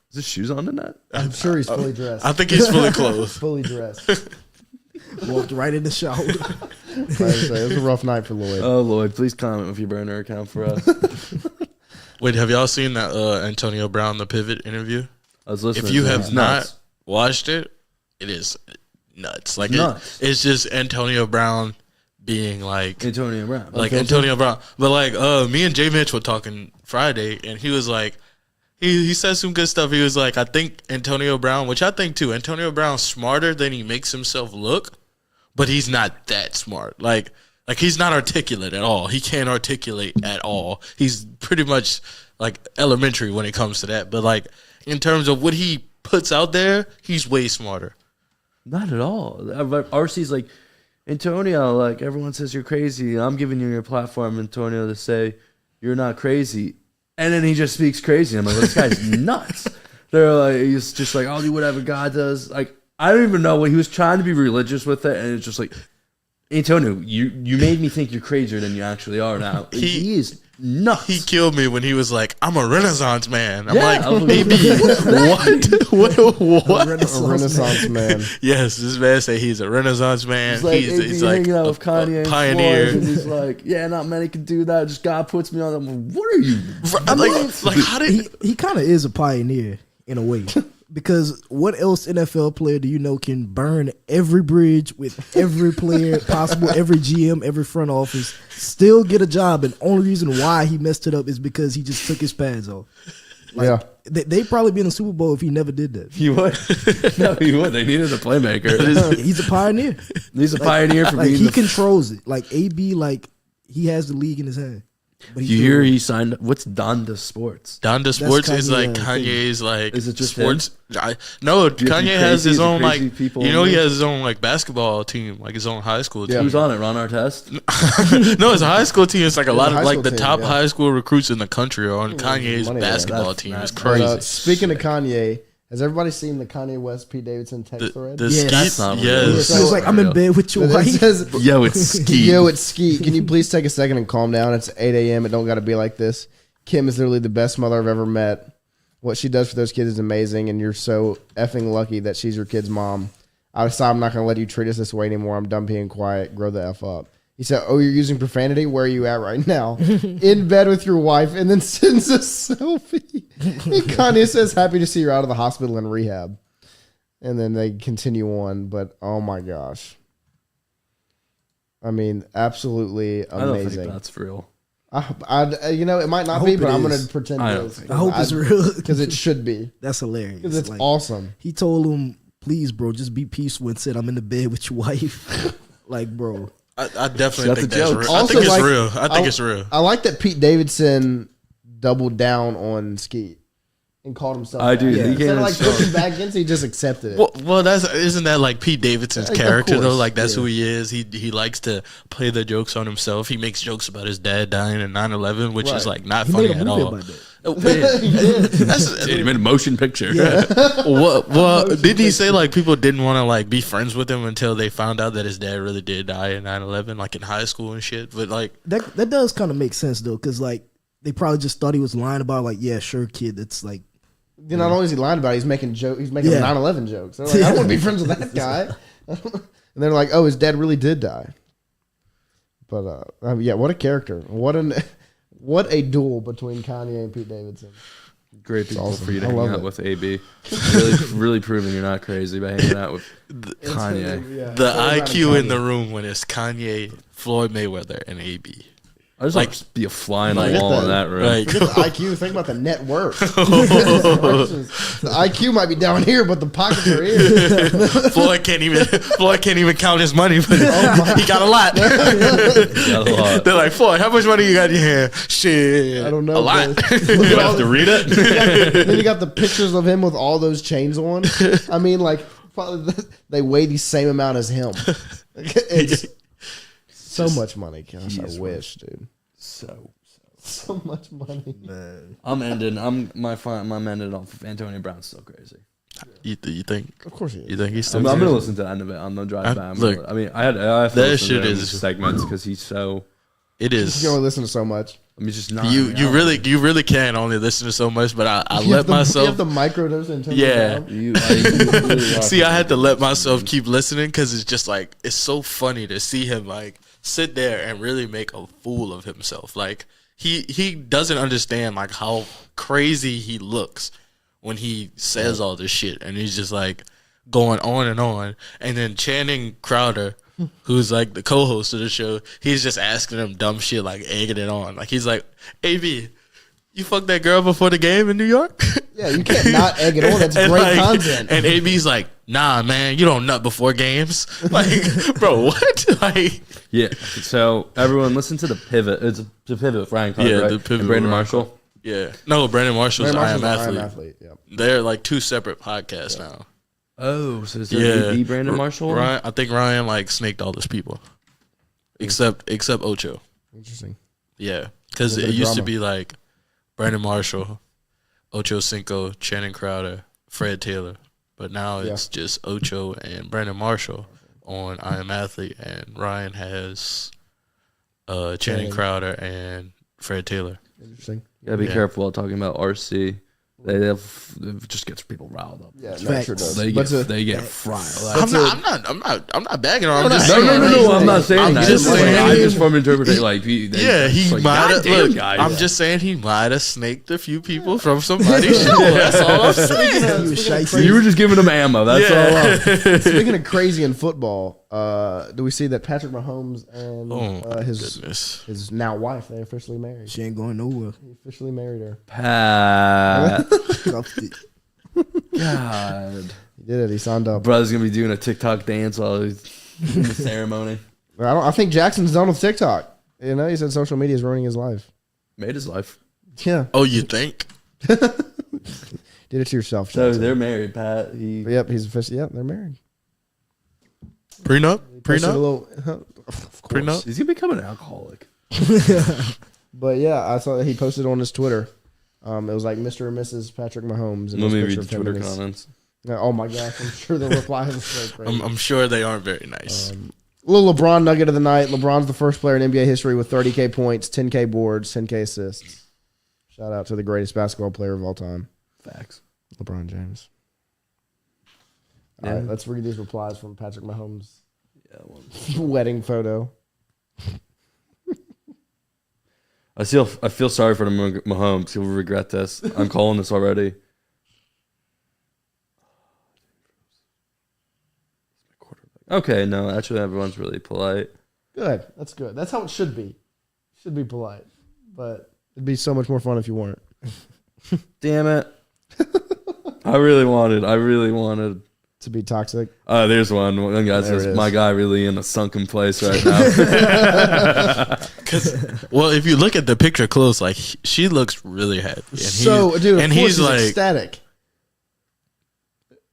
Speaker 4: Is his shoes on tonight?
Speaker 3: I'm sure he's fully dressed.
Speaker 6: I think he's fully clothed.
Speaker 3: Fully dressed.
Speaker 5: Walked right in the shower.
Speaker 3: It was a rough night for Lloyd.
Speaker 4: Oh, Lloyd, please comment with your burner account for us.
Speaker 6: Wait, have y'all seen that Antonio Brown the Pivot interview?
Speaker 4: I was listening.
Speaker 6: If you
Speaker 4: to
Speaker 6: have
Speaker 4: it.
Speaker 6: not watched it, it is nuts. Like
Speaker 4: Nuts.
Speaker 6: it's just Antonio Brown being like
Speaker 4: Antonio Brown.
Speaker 6: Antonio Brown. But me and Jay Mitch were talking Friday, and he was like, he said some good stuff. He was like, I think Antonio Brown, which I think too, Antonio Brown's smarter than he makes himself look, but he's not that smart. Like he's not articulate at all. He can't articulate at all. He's pretty much elementary when it comes to that. But in terms of what he puts out there, he's way smarter.
Speaker 4: Not at all. RC's like, Antonio, everyone says you're crazy. I'm giving you your platform, Antonio, to say you're not crazy. And then he just speaks crazy. I'm like, this guy's nuts. They're like, he's just like, I'll do whatever God does. I don't even know what he was trying to be religious with it. And it's just like, Antonio, you made me think you're crazier than you actually are now. He is nuts.
Speaker 6: He killed me when he was like, I'm a Renaissance man. I'm
Speaker 4: Yeah,
Speaker 6: like, baby, what?
Speaker 3: A Renaissance man.
Speaker 6: Yes, this man say he's a Renaissance man.
Speaker 4: He's like
Speaker 6: like
Speaker 4: hanging out
Speaker 6: a
Speaker 4: with Kanye and
Speaker 6: pioneer.
Speaker 4: Floyd, and he's like, yeah, not many can do that. Just God puts me on. I'm like, what are you?
Speaker 6: How did
Speaker 5: He kind of is a pioneer in a way. Because what else NFL player do you know can burn every bridge with every player possible, every GM, every front office, still get a job, and only reason why he messed it up is because he just took his pads off. They'd probably be in the Super Bowl if he never did that.
Speaker 4: He would. No, he would. They needed a playmaker.
Speaker 5: He's a pioneer.
Speaker 4: He's a pioneer for being
Speaker 5: he controls it. AB, he has the league in his hand. But
Speaker 4: you hear he signed. What's Donda Sports?
Speaker 6: Donda Sports is
Speaker 5: Kanye,
Speaker 6: Kanye's
Speaker 4: Is it just
Speaker 6: sports? No, Kanye has his own
Speaker 4: people
Speaker 6: he has his own basketball team, his own high school team.
Speaker 4: Who's on it? Ron Artest?
Speaker 6: No, it's a high school team. It's a lot
Speaker 3: high
Speaker 6: of
Speaker 3: school
Speaker 6: the
Speaker 3: team,
Speaker 6: top
Speaker 3: yeah.
Speaker 6: high school recruits in the country are on Kanye's
Speaker 3: money,
Speaker 6: basketball team. It's
Speaker 3: But,
Speaker 6: crazy.
Speaker 3: speaking of Kanye, has everybody seen the Kanye West Pete Davidson text thread?
Speaker 6: The
Speaker 5: Yes.
Speaker 6: skeet,
Speaker 4: That's not real.
Speaker 6: yes.
Speaker 5: So it's like, I'm in bed with your
Speaker 3: It
Speaker 5: wife.
Speaker 3: says,
Speaker 4: Yo, it's Ski.
Speaker 3: Yo, it's Skeet. Can you please take a second and calm down? It's 8 a.m. It don't got to be like this. Kim is literally the best mother I've ever met. What she does for those kids is amazing, and you're so effing lucky that she's your kid's mom. I'm not going to let you treat us this way anymore. I'm done being quiet. Grow the F up. He said, oh, you're using profanity? Where are you at right now? In bed with your wife, and then sends a selfie. And Kanye says, happy to see you're out of the hospital and rehab. And then they continue on, but oh my gosh. I mean, absolutely amazing.
Speaker 4: I don't think that's real.
Speaker 3: It might not be,
Speaker 5: hope
Speaker 3: but
Speaker 5: it
Speaker 3: I'm going
Speaker 5: is.
Speaker 3: to pretend
Speaker 4: I
Speaker 3: it
Speaker 4: don't
Speaker 3: is.
Speaker 4: think
Speaker 5: I hope it's real.
Speaker 3: Because it should be.
Speaker 5: That's hilarious.
Speaker 3: Because it's awesome.
Speaker 5: He told him, please, bro, just be peaceful and said, I'm in the bed with your wife. Bro.
Speaker 6: I definitely
Speaker 4: That's
Speaker 6: think
Speaker 4: a
Speaker 6: that's
Speaker 4: joke.
Speaker 6: real.
Speaker 3: Also,
Speaker 6: I think it's
Speaker 3: like,
Speaker 6: real. I think it's real.
Speaker 3: I like that Pete Davidson doubled down on Skeet and called himself.
Speaker 4: I
Speaker 3: that.
Speaker 4: do.
Speaker 3: Yeah.
Speaker 4: He
Speaker 3: Instead
Speaker 4: came
Speaker 3: of
Speaker 4: and
Speaker 3: pushing back against it, he just accepted it.
Speaker 6: Well, isn't that Pete Davidson's
Speaker 3: Of
Speaker 6: character though?
Speaker 3: course,
Speaker 6: That's who he is. He likes to play the jokes on himself. He makes jokes about his dad dying in 9/11, which is not
Speaker 5: He
Speaker 6: funny
Speaker 5: made a
Speaker 6: at
Speaker 5: movie
Speaker 6: all.
Speaker 5: about that.
Speaker 4: He made a motion picture.
Speaker 6: Well, did he say people didn't want to be friends with him until they found out that his dad really did die in 9/11, in high school and shit? But
Speaker 5: That does kind of make sense, though, because, they probably just thought he was lying about, yeah, sure, kid, it's
Speaker 3: Not only is he lying about it, he's making He's making
Speaker 5: Yeah.
Speaker 3: 9/11 jokes. They're like, I don't want to be friends with that guy. And they're like, oh, his dad really did die. But yeah, what a character! What What a duel between Kanye and Pete Davidson.
Speaker 4: Great people
Speaker 3: awesome.
Speaker 4: for you to
Speaker 3: I
Speaker 4: hang
Speaker 3: love
Speaker 4: out
Speaker 3: it.
Speaker 4: with, AB. Really proving you're not crazy by hanging out with Kanye.
Speaker 3: Yeah.
Speaker 6: The
Speaker 3: Everybody
Speaker 6: IQ in
Speaker 3: Kanye.
Speaker 6: the room when it's Kanye, Floyd Mayweather, and AB.
Speaker 4: I just like to be a fly on the
Speaker 3: Forget
Speaker 4: wall in
Speaker 3: that.
Speaker 4: that room.
Speaker 6: Like,
Speaker 3: Forget the IQ. Think about the net worth. The IQ might be down here, but the pockets are here.
Speaker 6: Floyd can't even count his money, but
Speaker 3: Oh
Speaker 6: he got a lot.
Speaker 4: Got a lot.
Speaker 6: They're like, Floyd, how much money you got in your hand? Shit,
Speaker 3: I don't know.
Speaker 6: a lot.
Speaker 3: but-
Speaker 4: You have to read it?
Speaker 3: Then you got the pictures of him with all those chains on. I mean, like, probably they weigh the same amount as him. It's so much money. Gosh, I wish, dude. So much money.
Speaker 5: Man.
Speaker 4: I'm ending off of Antonio Brown's still crazy.
Speaker 6: You think?
Speaker 3: Of course he is.
Speaker 6: You think he's still?
Speaker 4: I'm
Speaker 6: crazy?
Speaker 4: gonna listen to the end of it on the drive back.
Speaker 6: Look,
Speaker 4: I mean, I have to
Speaker 6: that
Speaker 4: listen
Speaker 6: shit
Speaker 4: to
Speaker 6: is-
Speaker 4: segments because he's so.
Speaker 6: It
Speaker 3: You
Speaker 6: is.
Speaker 3: can only listen to so much.
Speaker 4: I mean, just not.
Speaker 6: You really can only listen to so much, but I
Speaker 3: You
Speaker 6: let
Speaker 3: have the, You
Speaker 6: myself.
Speaker 3: have the microdose in terms
Speaker 6: Yeah.
Speaker 3: of
Speaker 4: You really are.
Speaker 6: See, I had to let myself keep listening because it's just like it's so funny to see him like sit there and really make a fool of himself. Like he doesn't understand like how crazy he looks when he says all this shit, and he's just like going on, and then Channing Crowder, who's like the co-host of the show, he's just asking him dumb shit, like egging it on. Like he's like, "AB, you fucked that girl before the game in New York?"
Speaker 3: Yeah, you can't not egg it on. That's
Speaker 6: And,
Speaker 3: great
Speaker 6: like,
Speaker 3: content.
Speaker 6: And AB's like, "Nah, man, you don't nut before games." Like, bro, what? Like,
Speaker 4: Yeah. So everyone, listen to the pivot. It's the pivot with Ryan Clark,
Speaker 6: Yeah,
Speaker 4: right?
Speaker 6: the pivot
Speaker 4: And Brandon
Speaker 6: with Ryan
Speaker 4: Marshall.
Speaker 6: yeah, no, Brandon Marshall's
Speaker 3: Brandon
Speaker 6: I Am
Speaker 3: Marshall's an
Speaker 6: Athlete.
Speaker 3: Yep.
Speaker 6: They're like two separate podcasts now.
Speaker 4: Oh, so is there
Speaker 6: Yeah,
Speaker 4: the Brandon Marshall?
Speaker 6: Ryan, I think Ryan like snaked all his people, except Ocho.
Speaker 3: Interesting.
Speaker 6: Yeah, because
Speaker 3: Little
Speaker 6: it
Speaker 3: bit of
Speaker 6: used to
Speaker 3: drama.
Speaker 6: be like Brandon Marshall, Ocho Cinco, Channing Crowder, Fred Taylor, but now it's just Ocho and Brandon Marshall on I Am Athlete, and Ryan has Channing Crowder and Fred Taylor.
Speaker 3: Interesting.
Speaker 4: You gotta be
Speaker 6: Yeah.
Speaker 4: careful while talking about RC. It just gets people riled up.
Speaker 3: Yeah,
Speaker 5: Facts.
Speaker 3: sure does.
Speaker 4: They
Speaker 3: But
Speaker 4: get fried.
Speaker 6: I'm not bagging on. I'm just
Speaker 4: No,
Speaker 6: saying.
Speaker 4: I'm not saying
Speaker 6: I'm
Speaker 4: that.
Speaker 6: just saying-
Speaker 4: I just want to interpret it like
Speaker 6: He might have. Look, I'm just saying he might have snaked a few people from somebody's show. That's all I'm saying.
Speaker 5: He was shicey.
Speaker 4: You were just giving them ammo. That's all.
Speaker 3: Speaking of crazy in football, do we see that Patrick Mahomes and
Speaker 6: Oh,
Speaker 3: his
Speaker 6: goodness.
Speaker 3: his now wife, they officially married.
Speaker 5: She ain't going nowhere.
Speaker 3: He officially married her.
Speaker 4: Pat.
Speaker 5: Cuffed it.
Speaker 4: God.
Speaker 3: He did it. He signed up.
Speaker 4: Brother's gonna be doing a TikTok dance while he's in the ceremony.
Speaker 3: I think Jackson's done with TikTok. You know, he said social media is ruining his life.
Speaker 4: Made his life.
Speaker 3: Yeah.
Speaker 6: Oh, you think?
Speaker 3: Did it to yourself.
Speaker 4: So
Speaker 3: Jackson.
Speaker 4: they're married, Pat. He
Speaker 3: Yep, he's officially. Yep, they're married.
Speaker 6: Prenup?
Speaker 3: Posted a
Speaker 6: Prenup?
Speaker 3: little, of course.
Speaker 6: Prenup?
Speaker 4: he's gonna become an alcoholic.
Speaker 3: But yeah, I saw that he posted on his Twitter. It was like Mr. and Mrs. Patrick Mahomes. And
Speaker 4: Let
Speaker 3: this
Speaker 4: me
Speaker 3: picture
Speaker 4: read
Speaker 3: of
Speaker 4: the
Speaker 3: him
Speaker 4: Twitter
Speaker 3: and his-
Speaker 4: comments.
Speaker 3: Oh my gosh, I'm sure the replies are so crazy.
Speaker 6: I'm sure they aren't very nice.
Speaker 3: Little LeBron nugget of the night. LeBron's the first player in NBA history with 30K points, 10K boards, 10K assists. Shout out to the greatest basketball player of all time,
Speaker 4: Facts.
Speaker 3: LeBron James.
Speaker 4: Yeah.
Speaker 3: All right, let's read these replies from Patrick Mahomes'
Speaker 4: Yeah, well,
Speaker 3: wedding photo.
Speaker 4: I feel sorry for the Mahomes. He'll regret this. I'm calling this already. Okay, no, actually, everyone's really polite.
Speaker 3: Good. That's good. That's how it should be. Should be polite. But it'd be so much more fun if you weren't.
Speaker 4: Damn it. I really wanted.
Speaker 3: To be toxic.
Speaker 4: There's one. One guy
Speaker 3: There it
Speaker 4: says,
Speaker 3: is.
Speaker 4: my guy really in a sunken place right now.
Speaker 6: Well, if you look at the picture close, like she looks really happy. And
Speaker 3: So, dude, of
Speaker 6: and
Speaker 3: course
Speaker 6: he's
Speaker 3: he's
Speaker 6: like,
Speaker 3: ecstatic.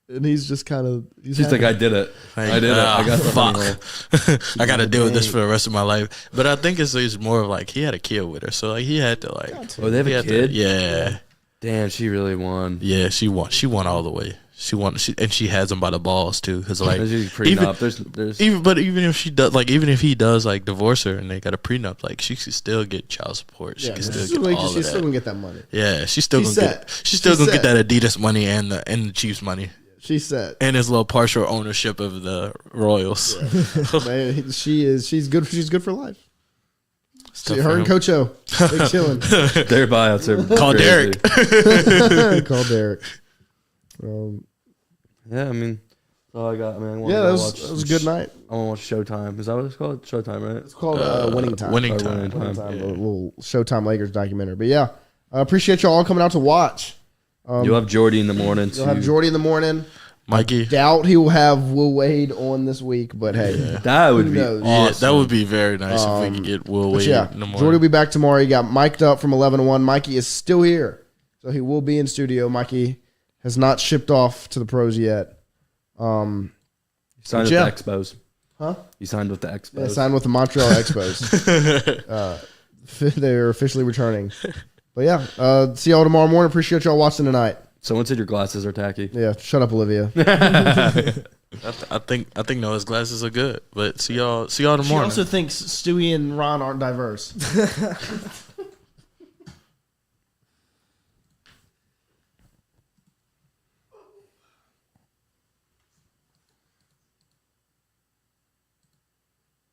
Speaker 3: And he's just kind of...
Speaker 4: She's like, I did it. I did it. I got the
Speaker 6: fuck.
Speaker 4: money.
Speaker 6: I got to deal with this for the rest of my life. But I think it's more of like he had a kid with her, so like he had to like.
Speaker 4: Oh, they have
Speaker 6: he
Speaker 4: a
Speaker 6: had to-
Speaker 4: kid?
Speaker 6: yeah,
Speaker 4: Damn, she really won.
Speaker 6: yeah. She won. She won all the way. She won. And she has him by the balls too, because like
Speaker 4: There's usually prenup. There's
Speaker 6: even if she does, like even if he does like divorce her and they got a prenup, like she can still get child support. She
Speaker 3: Yeah,
Speaker 6: can
Speaker 3: she's
Speaker 6: still get all of
Speaker 3: still
Speaker 6: that.
Speaker 3: going to get that money.
Speaker 6: Yeah, she's still
Speaker 3: She's
Speaker 6: gonna
Speaker 3: set.
Speaker 6: get. She's still
Speaker 3: She's
Speaker 6: gonna get
Speaker 3: set.
Speaker 6: that Adidas money and the Chiefs money
Speaker 3: She's set.
Speaker 6: and his little partial ownership of the Royals.
Speaker 3: Man, she's good. She's good for life. See, her and Coach O. Big chilling.
Speaker 4: Their buyouts are
Speaker 6: Call
Speaker 4: crazy.
Speaker 6: Derek.
Speaker 3: Call Derek.
Speaker 4: Yeah, I mean, that's all I got, man.
Speaker 3: Yeah, that was a good night.
Speaker 4: I want to watch Showtime. Is that what it's called? Showtime, right?
Speaker 3: It's called Winning Time.
Speaker 6: Winning
Speaker 4: Oh,
Speaker 6: Time.
Speaker 4: Winning Time.
Speaker 3: A little Showtime Lakers documentary. But yeah, I appreciate y'all all coming out to watch.
Speaker 4: You'll have Jordy in the morning.
Speaker 3: You'll have Jordy in the morning.
Speaker 6: Mikey.
Speaker 3: Doubt he will have Will Wade on this week, but hey,
Speaker 4: That would
Speaker 3: who
Speaker 4: be
Speaker 3: knows?
Speaker 6: Yeah,
Speaker 4: awesome.
Speaker 6: that would be very nice if we could get Will
Speaker 3: But
Speaker 6: Wade
Speaker 3: yeah,
Speaker 6: in the morning.
Speaker 3: Jordy will be back tomorrow. He got mic'd up from 11 to 1. Mikey is still here, so he will be in studio. Mikey has not shipped off to the pros yet.
Speaker 4: He signed with
Speaker 3: Yeah.
Speaker 4: the Expos.
Speaker 3: Huh?
Speaker 4: He signed with the Expos.
Speaker 3: Yeah, signed with the Montreal Expos. They're officially returning. But yeah, see y'all tomorrow morning. Appreciate y'all watching tonight.
Speaker 4: Someone said your glasses are tacky.
Speaker 3: Yeah, shut up, Olivia.
Speaker 6: I think Noah's glasses are good, but see y'all tomorrow.
Speaker 3: She also thinks Stewie and Ron aren't diverse.